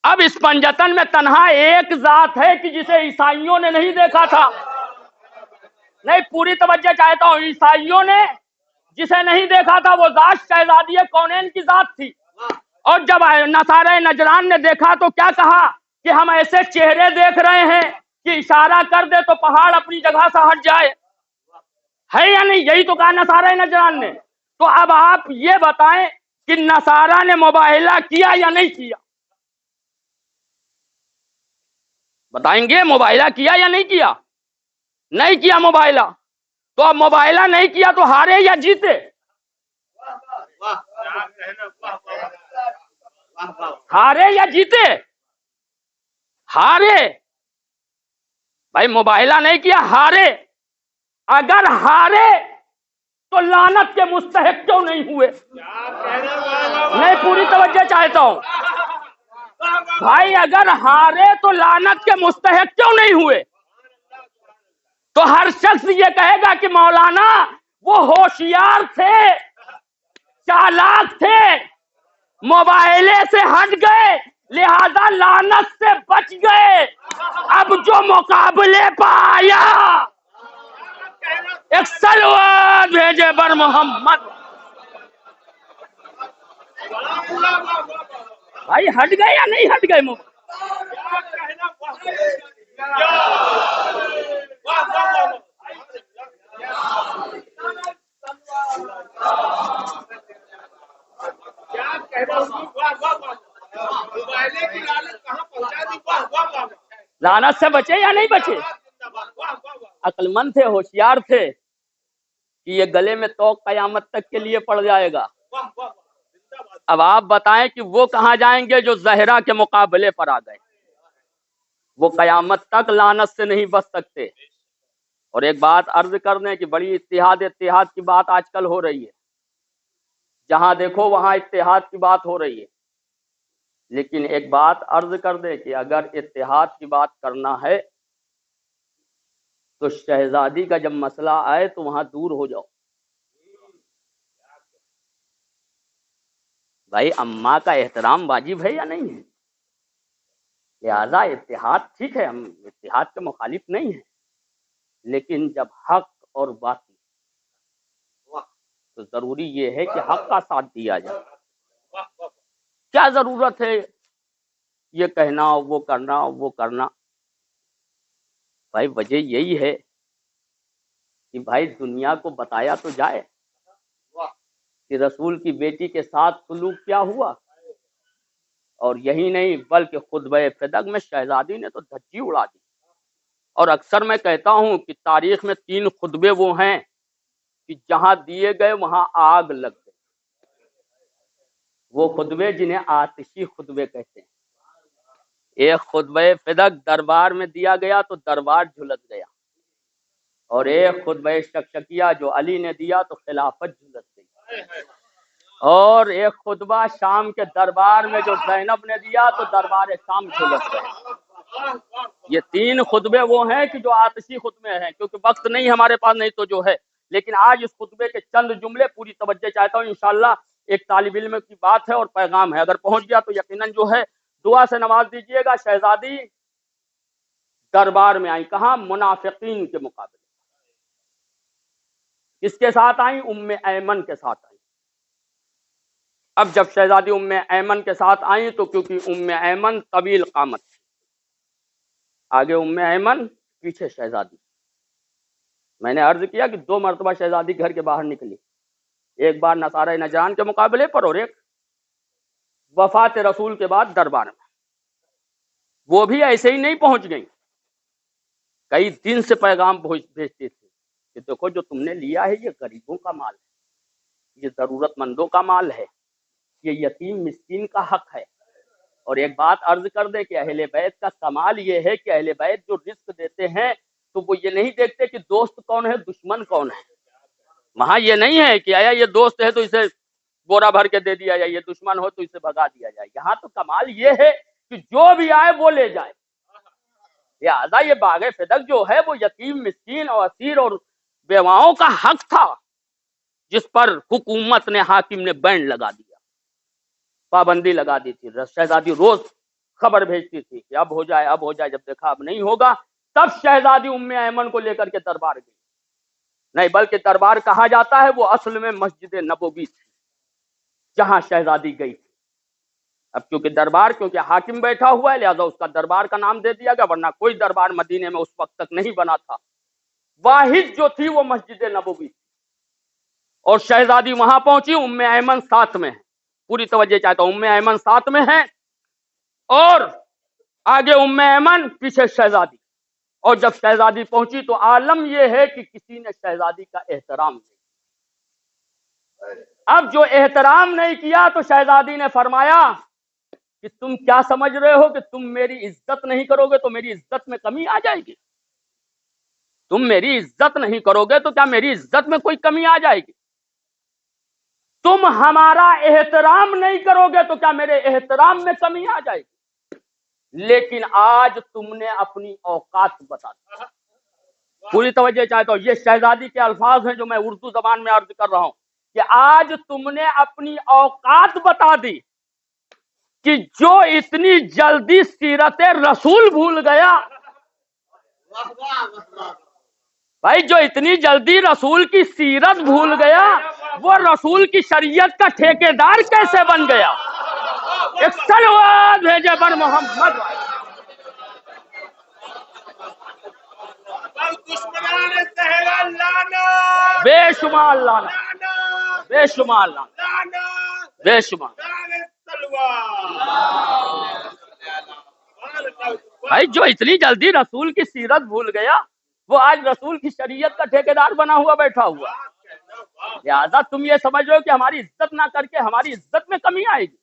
اب اس پنجتن میں تنہا ایک ذات ہے کہ جسے عیسائیوں نے نہیں دیکھا تھا. نہیں، پوری توجہ چاہتا ہوں. عیسائیوں نے جسے نہیں دیکھا تھا وہ ذات شہزادی کونین کی ذات تھی. اور جب نصارہ نجران نے دیکھا تو کیا کہا کہ ہم ایسے چہرے دیکھ رہے ہیں کہ اشارہ کر دے تو پہاڑ اپنی جگہ سے ہٹ جائے. ہے یا نہیں؟ یہی تو کہا نصارہ نجران نے. تو اب آپ یہ بتائیں کہ نصارہ نے مباہلہ کیا یا نہیں کیا؟ بتائیں گے مباہلہ کیا یا نہیں کیا؟ نہیں کیا مباہلہ. تو اب مباہلہ نہیں کیا تو ہارے یا جیتے؟ ہارے یا جیتے؟ ہارے. بھائی مباہلہ نہیں کیا، ہارے. اگر ہارے تو لعنت کے مستحق کیوں نہیں ہوئے؟ میں پوری توجہ چاہتا ہوں بھائی. اگر ہارے تو لعنت کے مستحق کیوں نہیں ہوئے؟ تو ہر شخص یہ کہے گا کہ مولانا وہ ہوشیار تھے، چالاک تھے، مباہلے سے ہٹ گئے، لہذا لعنت سے بچ گئے. اب جو مقابلے پہ آیا ایک سلوات بھیجے بر محمد. بھائی ہٹ گئے یا نہیں ہٹ گئے؟ لعنت سے بچے یا نہیں بچے؟ عقل مند تھے، ہوشیار تھے کہ یہ گلے میں توق قیامت تک کے لیے پڑ جائے گا. اب آپ بتائیں کہ وہ کہاں جائیں گے جو زہرا کے مقابلے پر آ گئے؟ وہ قیامت تک لعنت سے نہیں بچ سکتے. اور ایک بات عرض کر دیں کہ بڑی اتحاد کی بات آج کل ہو رہی ہے، جہاں دیکھو وہاں اتحاد کی بات ہو رہی ہے. لیکن ایک بات عرض کر دیں کہ اگر اتحاد کی بات کرنا ہے تو شہزادی کا جب مسئلہ آئے تو وہاں دور ہو جاؤ. بھائی اماں کا احترام واجب ہے یا نہیں ہے؟ لہذا اتحاد ٹھیک ہے، ہم اتحاد کے مخالف نہیں ہیں، لیکن جب حق اور باطل تو ضروری یہ ہے کہ حق کا ساتھ دیا جائے. کیا ضرورت ہے یہ کہنا وہ کرنا وہ کرنا؟ بھائی وجہ یہی ہے کہ بھائی دنیا کو بتایا تو جائے کہ رسول کی بیٹی کے ساتھ سلوک کیا ہوا. اور یہی نہیں بلکہ خطبہ فدق میں شہزادی نے تو دھجی اڑا دی. اور اکثر میں کہتا ہوں کہ تاریخ میں 3 خطبے وہ ہیں کہ جہاں دیے گئے وہاں آگ لگ گئی. وہ خطبے جنہیں آتشی خطبے کہتے ہیں. ایک خطبہ فدق دربار میں دیا گیا تو دربار جھلس گیا، اور ایک خطبہ شکشکیہ جو علی نے دیا تو خلافت جھلس گئی، اور ایک خطبہ شام کے دربار میں جو زینب نے دیا تو دربار شام جھلس گیا. یہ 3 خطبے وہ ہیں کہ جو آتشی خطبے ہیں. کیونکہ وقت نہیں ہمارے پاس، نہیں تو جو ہے، لیکن آج اس خطبے کے چند جملے پوری توجہ چاہتا ہوں. انشاءاللہ ایک طالب علم کی بات ہے اور پیغام ہے، اگر پہنچ گیا تو یقیناً جو ہے دعا سے نواز دیجئے گا. شہزادی دربار میں آئی، کہاں؟ منافقین کے مقابلے. کس کے ساتھ آئیں؟ ام ایمن کے ساتھ آئیں. اب جب شہزادی ام ایمن کے ساتھ آئیں تو کیونکہ ام ایمن طویل قامت تھی، آگے ام ایمن پیچھے شہزادی. میں نے عرض کیا کہ 2 مرتبہ شہزادی گھر کے باہر نکلی، ایک بار نصارہ نجران کے مقابلے پر اور ایک وفات رسول کے بعد دربار میں. وہ بھی ایسے ہی نہیں پہنچ گئی، کئی دن سے پیغام بھیجتی تھی کہ دیکھو جو تم نے لیا ہے یہ غریبوں کا مال ہے، یہ ضرورت مندوں کا مال ہے، یہ یتیم مسکین کا حق ہے. اور ایک بات عرض کر دے کہ اہل بیت کا کمال یہ ہے کہ اہل بیت جو رزق دیتے ہیں تو وہ یہ نہیں دیکھتے کہ دوست کون ہے دشمن کون ہے. وہاں یہ نہیں ہے کہ آیا یہ دوست ہے تو اسے بورا بھر کے دے دیا جائے، یہ دشمن ہو تو اسے بھگا دیا جائے. یہاں تو کمال یہ ہے کہ جو بھی آئے وہ لے جائے. لہٰذا یہ باغ فدق جو ہے وہ یتیم مسکین اور اسیر اور بیواؤں کا حق تھا، جس پر حکومت نے حاکم نے بین لگا دیا، پابندی لگا دی تھی. شہزادی روز خبر بھیجتی تھی کہ اب ہو جائے اب ہو جائے. جب دیکھا اب نہیں ہوگا تب شہزادی ام ایمن کو لے کر کے دربار گئی. نہیں بلکہ دربار کہا جاتا ہے وہ اصل میں مسجد نبوی تھی جہاں شہزادی گئی تھی. اب کیونکہ حاکم بیٹھا ہوا ہے لہذا اس کا دربار کا نام دے دیا گیا، ورنہ کوئی دربار مدینے میں اس وقت تک نہیں بنا تھا. واحد جو تھی وہ مسجد نبوی، اور شہزادی وہاں پہنچی، ام ایمن ساتھ میں ہے، پوری توجہ چاہتا ہوں، ام ایمن ساتھ میں ہے اور آگے ام ایمن پیچھے شہزادی، اور جب شہزادی پہنچی تو عالم یہ ہے کہ کسی نے شہزادی کا احترام نہیں، اب جو احترام نہیں کیا تو شہزادی نے فرمایا کہ تم کیا سمجھ رہے ہو کہ تم میری عزت نہیں کرو گے تو میری عزت میں کمی آ جائے گی؟ تم میری عزت نہیں کرو گے تو کیا میری عزت میں کوئی کمی آ جائے گی؟ تم ہمارا احترام نہیں کرو گے تو کیا میرے احترام میں کمی آ جائے گی؟ لیکن آج تم نے اپنی اوقات بتا دی، پوری توجہ چاہتا ہوں، یہ شہزادی کے الفاظ ہیں جو میں اردو زبان میں عرض کر رہا ہوں کہ آج تم نے اپنی اوقات بتا دی کہ جو اتنی جلدی سیرت رسول بھول گیا، بھائی جو اتنی جلدی رسول کی سیرت بھول گیا وہ رسول کی شریعت کا ٹھیکیدار کیسے بن گیا؟ ایک صلوات بھیجے بر محمد، بے شمار لانا، بے شمار لانا، بے شمار، بھائی جو اتنی جلدی رسول کی سیرت بھول گیا وہ آج رسول کی شریعت کا ٹھیکیدار بنا ہوا بیٹھا ہوا، لہذا تم یہ سمجھ رہے ہو کہ ہماری عزت نہ کر کے ہماری عزت میں کمی آئے گی،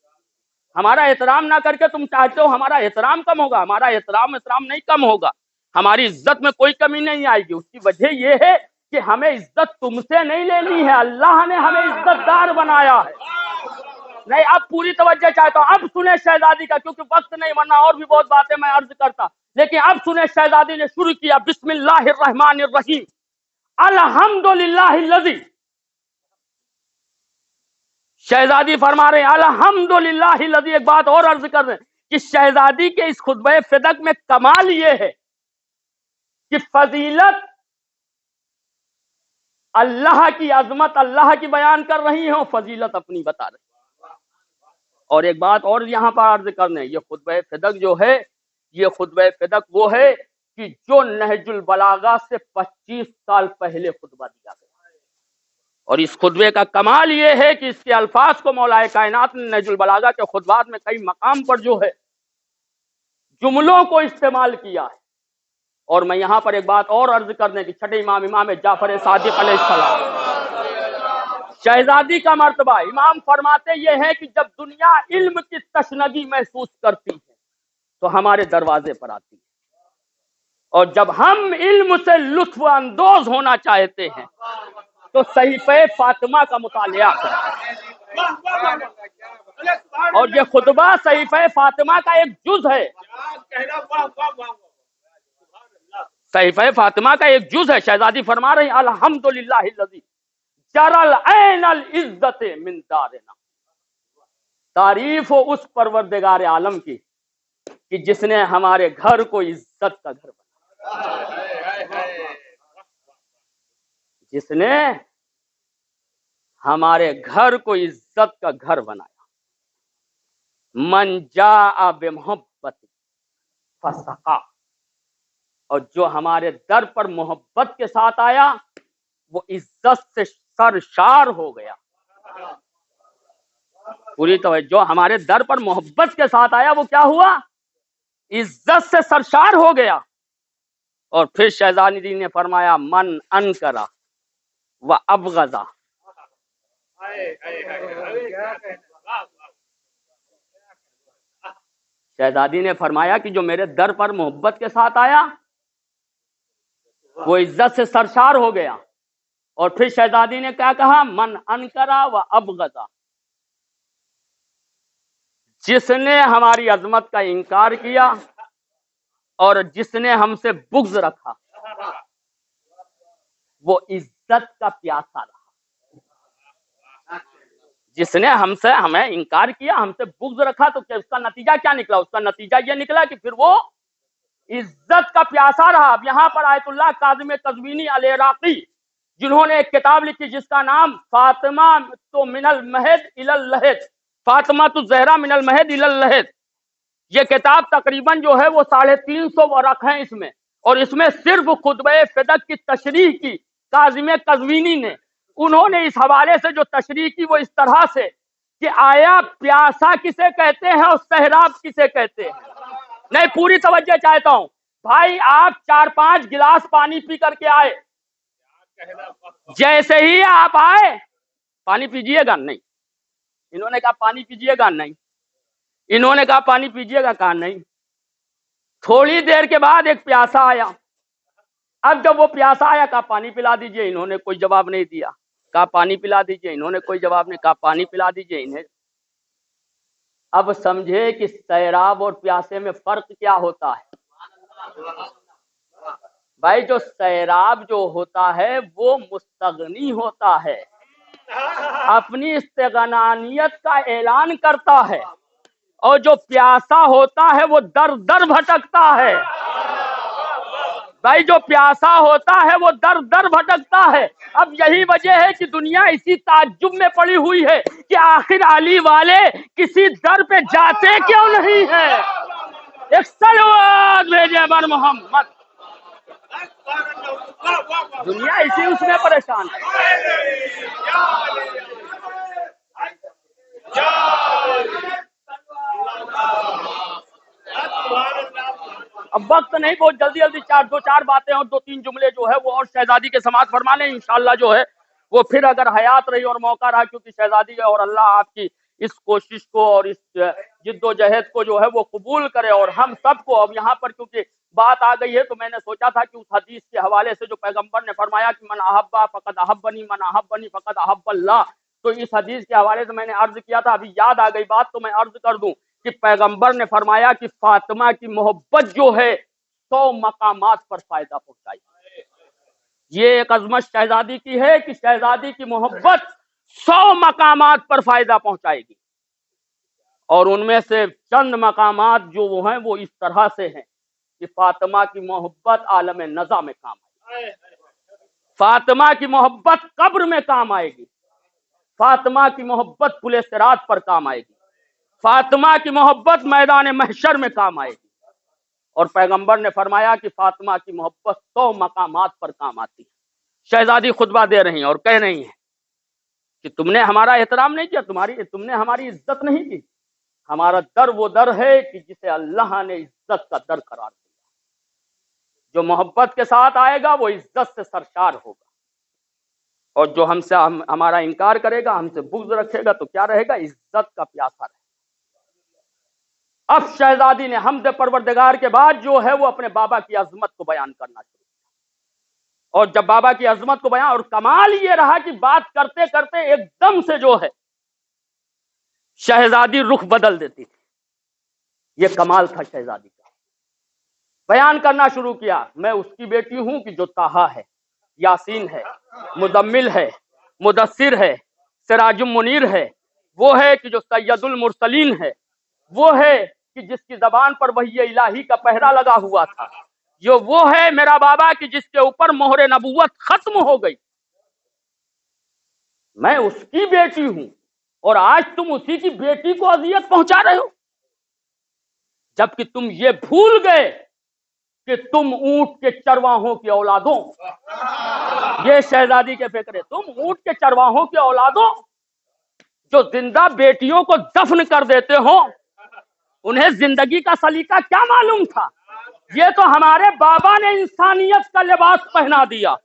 ہمارا احترام نہ کر کے تم چاہتے ہو ہمارا احترام کم ہوگا، ہمارا احترام نہیں کم ہوگا، ہماری عزت میں کوئی کمی نہیں آئے گی۔ اس کی وجہ یہ ہے کہ ہمیں عزت تم سے نہیں لینی ہے، اللہ نے ہمیں عزت دار بنایا ہے۔ نہیں، اب پوری توجہ چاہتا ہوں، اب سنیں شہزادی کا، کیونکہ وقت نہیں ورنہ اور بھی بہت باتیں میں عرض کرتا، لیکن اب سنیں شہزادی نے شروع کیا، بسم اللہ الرحمن الرحیم، الحمدللہ الذی، شہزادی فرما رہے ہیں الحمدللہ الذی، ایک بات اور عرض کر رہے ہیں کہ شہزادی کے اس خطبہ فدق میں کمال یہ ہے کہ فضیلت اللہ کی، عظمت اللہ کی بیان کر رہی ہیں، فضیلت اپنی بتا رہی ہیں۔ اور ایک بات اور یہاں پر عرض کرنے، یہ خطبہ فدق جو ہے، یہ خطبہ فدق وہ ہے کہ جو نہج البلاغہ سے 25 سال پہلے خطبہ دیا گیا، اور اس خطبے کا کمال یہ ہے کہ اس کے الفاظ کو مولا کائنات نے نہج البلاغہ کے خطبات میں کئی مقام پر جو ہے جملوں کو استعمال کیا ہے۔ اور میں یہاں پر ایک بات اور عرض کرنے کی، چھٹے امام جعفر صادق علیہ السلام، شہزادی کا مرتبہ، امام فرماتے یہ ہے کہ جب دنیا علم کی تشنگی محسوس کرتی ہے تو ہمارے دروازے پر آتی ہے، اور جب ہم علم سے لطف اندوز ہونا چاہتے ہیں تو صحیفہ فاطمہ کا مطالعہ کریں، اور یہ خطبہ صحیفہ فاطمہ کا ایک جز ہے، صحیفہ فاطمہ کا ایک جز ہے۔ شہزادی فرما رہے ہیں الحمدللہ الذی جرل عین العزت من دارنا، تعریف ہو اس پروردگار عالم کی کہ جس نے ہمارے گھر کو عزت کا گھر بنایا، جس نے ہمارے گھر کو عزت کا گھر بنایا۔ من جاء بمحبت فسقا، اور جو ہمارے در پر محبت کے ساتھ آیا وہ عزت سے سرشار ہو گیا۔ پوری توجہ، ہمارے در پر محبت کے ساتھ آیا وہ کیا ہوا؟ عزت سے سرشار ہو گیا۔ اور پھر شہزادی نے فرمایا من انکر و ابغض، شہزادی نے فرمایا کہ جو میرے در پر محبت کے ساتھ آیا وہ عزت سے سرشار ہو گیا۔ اور پھر شہزادی نے کیا کہا؟ من انکر و ابغض، جس نے ہماری عظمت کا انکار کیا اور جس نے ہم سے بغض رکھا وہ عزت کا پیاسا رہا۔ جس نے ہمیں انکار کیا، ہم سے بغض رکھا، تو اس کا نتیجہ کیا نکلا؟ اس کا نتیجہ یہ نکلا کہ پھر وہ عزت کا پیاسا رہا۔ اب یہاں پر آیت اللہ کاظم قزوینی العراقی، جنہوں نے ایک کتاب لکھی جس کا نام فاطمہ تو من المہد الی اللحد، فاطمہ تو زہرا من المہد الی اللحد، یہ کتاب تقریباً جو ہے وہ 350 ورق ہیں اس میں، اور اس میں صرف خطبہ فدق کی تشریح کی کاظم قزوینی نے، انہوں نے اس حوالے سے جو تشریح کی وہ اس طرح سے کہ آیا پیاسا کسے کہتے ہیں اور سہراب کسے کہتے ہیں؟ نہیں، پوری توجہ چاہتا ہوں بھائی. آپ 4-5 گلاس پانی پی کر کے آئے، جیسے ہی آپ آئے پانی پیجیے گا نہیں. انہوں نے کہا پانی پیجیے گا نہیں. انہوں نے کہا پانی پیجیے گا، کہا نہیں. تھوڑی دیر کے بعد ایک پیاسا آیا. اب جب وہ پیاسا آیا کہا پانی پلا دیجئے. انہوں نے کوئی جواب نہیں دیا. کہا پانی پلا دیجئے. انہوں نے کوئی جواب نہیں. کہا پانی پلا دیجئے انہیں. اب سمجھے کہ سیراب اور پیاسے میں فرق کیا ہوتا ہے. بھائی جو سیراب جو ہوتا ہے وہ مستغنی ہوتا ہے، اپنی استغنانیت کا اعلان کرتا ہے، اور جو پیاسا ہوتا ہے وہ در در بھٹکتا ہے. بھائی جو پیاسا ہوتا ہے وہ در در بھٹکتا ہے. اب یہی وجہ ہے کہ دنیا اسی تعجب میں پڑی ہوئی ہے کہ آخر علی والے کسی در پہ جاتے کیوں نہیں ہیں. ایک صلوات بھیجے بر محمد. دنیا اسی اس میں پریشان ہے. اب وقت نہیں، بہت جلدی جلدی دو چار باتیں اور 2-3 جملے جو ہے وہ اور شہزادی کے سماعت فرما لیں انشاءاللہ. جو ہے وہ پھر اگر حیات رہی اور موقع رہا، کیونکہ شہزادی ہے، اور اللہ آپ کی اس کوشش کو اور اس جد و جہد کو جو ہے وہ قبول کرے، اور ہم سب کو. اب یہاں پر کیونکہ بات آ گئی ہے تو میں نے سوچا تھا کہ اس حدیث کے حوالے سے جو پیغمبر نے فرمایا کہ من احبا فقد احبنی من احبنی فقد احب اللہ، تو اس حدیث کے حوالے سے میں نے عرض کیا تھا، ابھی یاد آ گئی بات تو میں عرض کر دوں کہ پیغمبر نے فرمایا کہ فاطمہ کی محبت جو ہے 100 مقامات پر فائدہ پہنچائی. یہ ایک عظمت شہزادی کی ہے کہ شہزادی کی محبت 100 مقامات پر فائدہ پہنچائے گی. اور ان میں سے چند مقامات جو وہ ہیں وہ اس طرح سے ہیں کہ فاطمہ کی محبت عالم نزا میں کام آئے گی، فاطمہ کی محبت قبر میں کام آئے گی، فاطمہ کی محبت پل صراط پر کام آئے گی، فاطمہ کی محبت میدان محشر میں کام آئے گی. اور پیغمبر نے فرمایا کہ فاطمہ کی محبت 100 مقامات پر کام آتی ہے. شہزادی خطبہ دے رہی ہیں اور کہہ رہی ہیں کہ تم نے ہمارا احترام نہیں کیا، تم نے ہماری عزت نہیں کی. ہمارا در وہ در ہے کہ جسے اللہ نے عزت کا در قرار دیا. جو محبت کے ساتھ آئے گا وہ عزت سے سرشار ہوگا، اور جو ہم سے ہمارا انکار کرے گا، ہم سے بغض رکھے گا، تو کیا رہے گا؟ عزت کا پیاسا رہے گا. اب شہزادی نے حمد پروردگار کے بعد جو ہے وہ اپنے بابا کی عظمت کو بیان کرنا شروع کیا. اور جب بابا کی عظمت کو بیان، اور کمال یہ رہا کہ بات کرتے کرتے ایک دم سے جو ہے شہزادی رخ بدل دیتی تھی. یہ کمال تھا شہزادی کا. بیان کرنا شروع کیا، میں اس کی بیٹی ہوں کہ جو طٰہٰ ہے، یاسین ہے، مدمل ہے، مدثر ہے، سراج المنیر ہے. وہ ہے کہ جو سید المرسلین ہے. وہ ہے کہ جس کی زبان پر وحی الہی کا پہرا لگا ہوا تھا. جو وہ ہے میرا بابا کہ جس کے اوپر مہر نبوت ختم ہو گئی. میں اس کی بیٹی ہوں اور آج تم اسی کی بیٹی کو اذیت پہنچا رہے ہو، جبکہ تم یہ بھول گئے کہ تم اونٹ کے چرواہوں کی اولادوں. یہ شہزادی کے فکر ہے. تم اونٹ کے چرواہوں کی اولادوں جو زندہ بیٹیوں کو دفن کر دیتے ہو، انہیں زندگی کا سلیقہ کیا معلوم تھا؟ یہ تو ہمارے بابا نے انسانیت کا لباس پہنا دیا،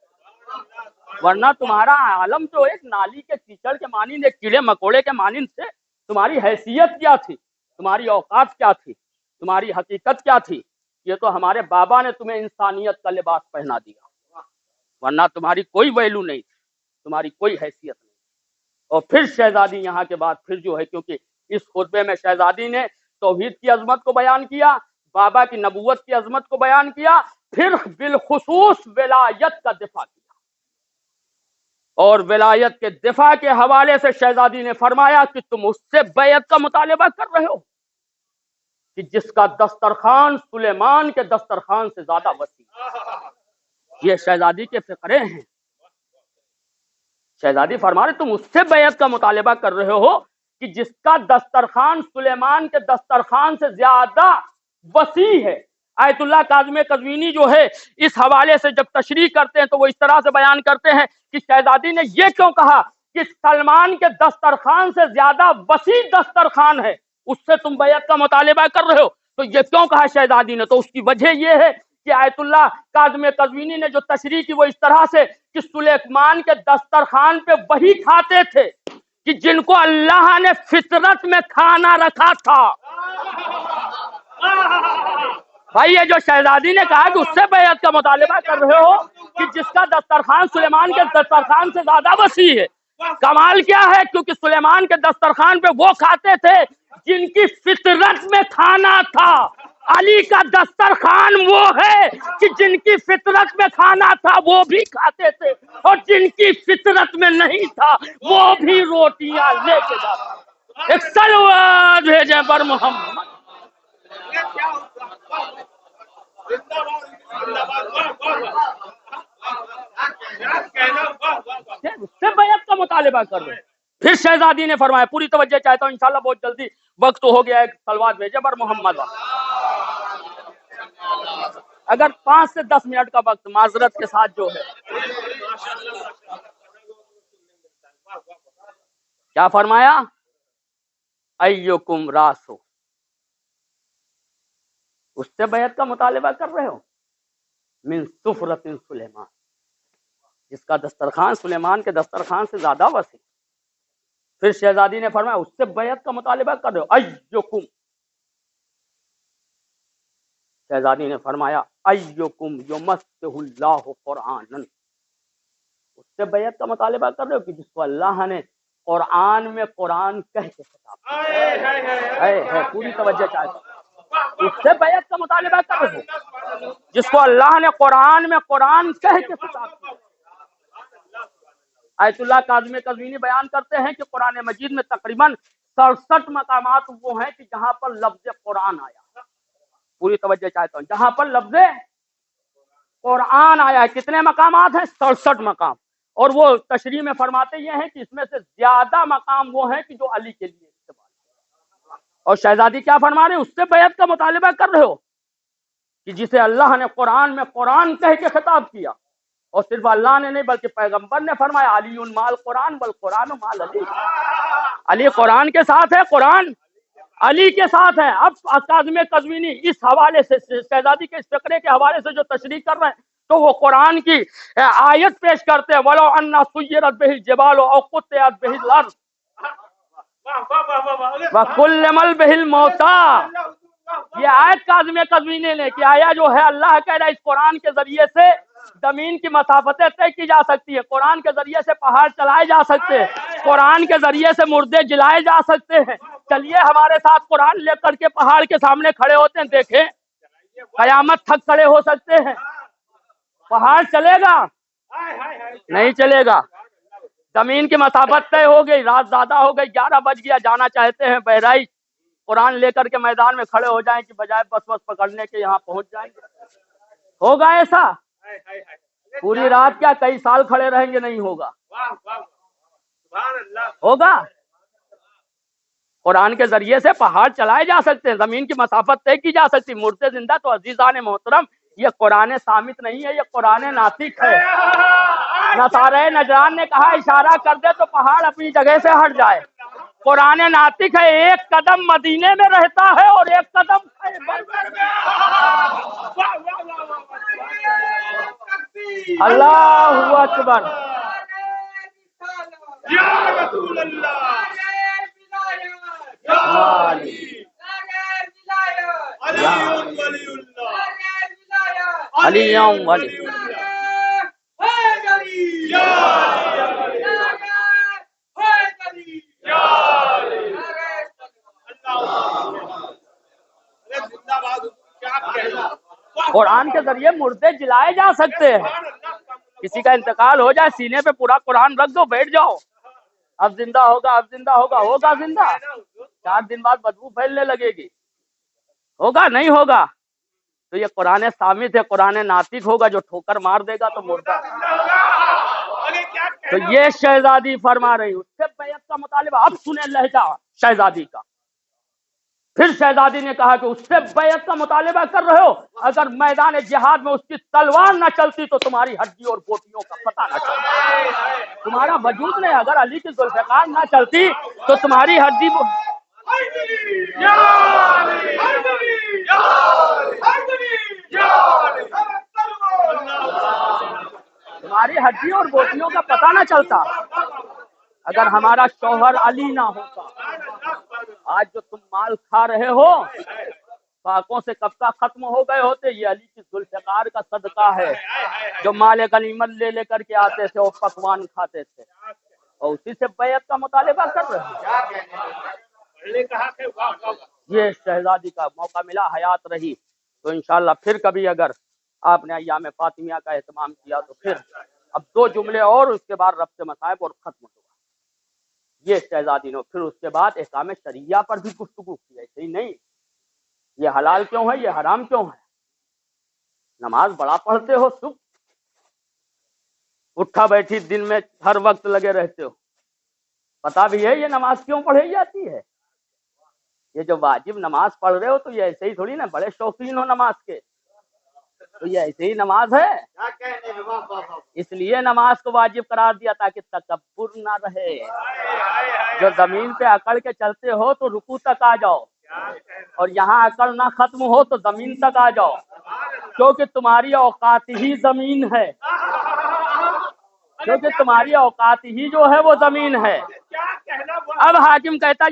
ورنہ تمہارا عالم تو ایک نالی کے کیچڑ کے مانند، ایک کیڑے مکوڑے کے مانند سے. تمہاری حیثیت کیا تھی؟ تمہاری اوقات کیا تھی؟ تمہاری حقیقت کیا تھی؟ یہ تو ہمارے بابا نے تمہیں انسانیت کا لباس پہنا دیا، ورنہ تمہاری کوئی ویلو نہیں تھی، تمہاری کوئی حیثیت نہیں. اور پھر شہزادی یہاں کے بعد پھر جو ہے، کیونکہ اس خطبے میں شہزادی نے توحید کی عظمت کو بیان کیا، بابا کی نبوت کی عظمت کو بیان کیا، پھر بالخصوص ولایت کا دفاع کیا. اور ولایت کے دفاع کے حوالے سے شہزادی نے فرمایا کہ تم اس سے بیعت کا مطالبہ کر رہے ہو کہ جس کا دسترخوان سلیمان کے دسترخوان سے زیادہ وسیع. یہ شہزادی کے فقرے ہیں. شہزادی فرما رہے تم اس سے بیعت کا مطالبہ کر رہے ہو کہ جس کا دسترخوان سلیمان کے دسترخوان سے زیادہ وسیع ہے. آیت اللہ کاظم قزوینی جو ہے اس حوالے سے جب تشریح کرتے ہیں تو وہ اس طرح سے بیان کرتے ہیں کہ شہزادی نے یہ کیوں کہا کہ سلمان کے دسترخوان سے زیادہ وسیع دسترخوان ہے، اس سے تم بیعت کا مطالبہ کر رہے ہو، تو یہ کیوں کہا شہزادی نے؟ تو اس کی وجہ یہ ہے کہ آیت اللہ کاظم قزوینی نے جو تشریح کی وہ اس طرح سے کہ سلیمان کے دسترخوان پہ وہی کھاتے تھے کہ جن کو اللہ نے فطرت میں کھانا رکھا تھا۔ بھائی یہ جو شہزادی نے کہا کہ اس سے بیعت کا مطالبہ کر رہے ہو کہ جس کا دسترخوان سلیمان کے دسترخوان سے زیادہ وسیع ہے، کمال کیا ہے؟ کیونکہ سلیمان کے دسترخوان پہ وہ کھاتے تھے جن کی فطرت میں کھانا تھا۔ علی کا دسترخوان وہ ہے کہ جن کی فطرت میں کھانا تھا وہ بھی کھاتے تھے، اور جن کی فطرت میں نہیں تھا وہ بھی روٹیاں لے کے جاتے۔ ایک سلوات بھیجیں پر محمد۔ اس سے بیعت کا مطالبہ کر رہے ہیں۔ پھر شہزادی نے فرمایا، پوری توجہ چاہتا ہوں انشاءاللہ، بہت جلدی وقت ہو گیا ہے، صلوات بھیجے بر محمد۔ اگر 5 سے 10 منٹ کا وقت معذرت کے ساتھ جو ہے۔ کیا فرمایا؟ ایکم راسو، اس سے بیعت کا مطالبہ کر رہے ہو، من سفرت سلیمان، جس کا دسترخوان سلیمان کے دسترخوان سے زیادہ وسیع۔ پھر شہزادی نے فرمایا اس سے بیعت کا مطالبہ کر رہے ہو، ایکم، شہزادی نے فرمایا ایکم یمسہ اللہ قرآنن، اس سے بیعت کا مطالبہ کر رہے ہو کہ جس کو اللہ نے قرآن میں قرآن کہہ کے خطاب ہے، پوری توجہ چاہتا ہوں، اس سے بیعت کا مطالبہ کر رہے ہو جس کو اللہ نے قرآن میں قرآن کہہ کے خطاب کیا۔ آیت اللہ کاظم قزوینی بیان کرتے ہیں کہ قرآن مجید میں تقریباً 67 مقامات وہ ہیں کہ جہاں پر لفظ قرآن آیا۔ پوری توجہ چاہتا ہوں، جہاں پر لفظ قرآن آیا ہے کتنے مقامات ہیں؟ 67 مقام۔ اور وہ تشریح میں فرماتے یہ ہیں کہ اس میں سے زیادہ مقام وہ ہیں کہ جو علی کے لیے استعمال ہے۔ اور شہزادی کیا فرما رہے ہیں؟ اس سے بیعت کا مطالبہ کر رہے ہو کہ جسے اللہ نے قرآن میں قرآن کہہ کے خطاب کیا، اور صرف اللہ نے نہیں بلکہ پیغمبر نے فرمایا علی مال قرآن بل قرآن مال علی، علی قرآن کے ساتھ ہے، قرآن علی کے ساتھ ہے۔ اب کاظم قزوینی اس حوالے سے شہزادی کے اس فقرے کے حوالے سے جو تشریح کر رہے ہیں تو وہ قرآن کی آیت پیش کرتے ہیں، وَلَوْ أَنَّا سُيِّرَتْ بِهِ الْجِبَالُ أَوْ قُطِّعَتْ بِهِ الْأَرْضُ وَكُلِّمَ بِهِ الْمَوْتَىٰ۔ یہ آیت کاظم قزوینی نے کہ آیا جو ہے اللہ کہہ رہا ہے اس قرآن کے ذریعے سے زمین کی مسافتیں طے کی جا سکتی ہے، قرآن کے ذریعے سے پہاڑ چلائے جا سکتے ہیں، قرآن کے ذریعے سے مردے جلائے جا سکتے ہیں۔ چلیے ہمارے ساتھ قرآن لے کر کے پہاڑ کے سامنے کھڑے ہوتے ہیں، دیکھیں قیامت تک کھڑے ہو سکتے ہیں، پہاڑ چلے گا؟ نہیں چلے گا۔ زمین کی مسافت طے ہو گئی، رات زیادہ ہو گئی، 11 بج گیا، جانا چاہتے ہیں بہرائچ، قرآن لے کر کے میدان میں کھڑے ہو جائیں کہ بجائے بس پکڑنے کے یہاں پہنچ جائیں گے؟ ہوگا ایسا؟ پوری رات کیا کئی سال کھڑے رہیں گے؟ نہیں ہوگا۔ ہوگا؟ قرآن کے ذریعے سے پہاڑ چلائے جا سکتے ہیں، زمین کی مسافت طے کی جا سکتی، مردے زندہ۔ تو عزیزان محترم، یہ قرآن ثابت نہیں ہے، یہ قرآن ناطق ہے۔ نصارہ نجران نے کہا اشارہ کر دے تو پہاڑ اپنی جگہ سے ہٹ جائے، قرآن ناطق ہے، ایک قدم مدینے میں رہتا ہے اور ایک قدم اللہ اکبر۔ یا رسول اللہ، علی ولی قرآن کے ذریعے مردے جلائے جا سکتے ہیں۔ کسی کا انتقال ہو جائے، سینے پہ پورا قرآن رکھ دو، بیٹھ جاؤ، اب زندہ ہوگا، اب زندہ ہوگا، ہوگا زندہ؟ 4 دن بعد بدبو پھیلنے لگے گی، ہوگا نہیں ہوگا؟ تو یہ قرآن ثابت ہے، قرآن ناطق ہوگا، جو ٹھوکر مار دے گا تو مردہ۔ تو یہ شہزادی فرما رہی، اس سے بیعت کا مطالبہ۔ اب سنیں لہجہ شہزادی کا۔ پھر شہزادی نے کہا کہ اس سے بیعت کا مطالبہ کر رہے ہو؟ اگر میدان جہاد میں اس کی تلوار نہ چلتی تو تمہاری ہڈی اور بوٹیوں کا پتہ نہ چلتا، تمہارا وجود نہیں، اگر علی کی ذوالفقار نہ چلتی تو تمہاری ہڈی تمہاری ہڈی اور بوٹیوں کا پتہ نہ چلتا اگر ہمارا شوہر علی نہ ہوتا۔ آج جو تم مال کھا رہے ہو پاکوں سے کب کا ختم ہو گئے ہوتے، یہ علی کی ذوالفقار کا صدقہ ہے، جو مال غنیمت لے لے کر کے آتے تھے اور پکوان کھاتے تھے، اور اسی سے بیعت کا مطالبہ کر رہے ہیں۔ یہ شہزادی کا موقع ملا، حیات رہی تو انشاءاللہ پھر کبھی اگر آپ نے ایام فاطمیہ کا اہتمام کیا تو پھر اب 2 جملے اور اس کے بعد ربط مصائب اور ختم ہوا۔ یہ شہزادی نے پھر اس کے بعد احکام شریعہ پر بھی گفتگو کی، ایسے ہی نہیں یہ حلال کیوں ہے، یہ حرام کیوں ہے، نماز بڑا پڑھتے ہو، صبح اٹھا بیٹھی دن میں ہر وقت لگے رہتے ہو، پتا بھی ہے یہ نماز کیوں پڑھی جاتی ہے، یہ جو واجب نماز پڑھ رہے ہو تو یہ ایسے ہی تھوڑی نا بڑے شوقین ہو نماز کے، تو یہ ایسے ہی نماز ہے، اس لیے نماز کو واجب قرار دیا تاکہ تکبر نہ رہے، جو زمین پہ اکڑ کے چلتے ہو تو رکوع تک آ جاؤ، اور یہاں اکڑ نہ ختم ہو تو زمین تک آ جاؤ، کیونکہ تمہاری اوقات ہی زمین ہے، کیونکہ تمہاری اوقات ہی جو ہے وہ زمین ہے۔ اب حاکم کہتا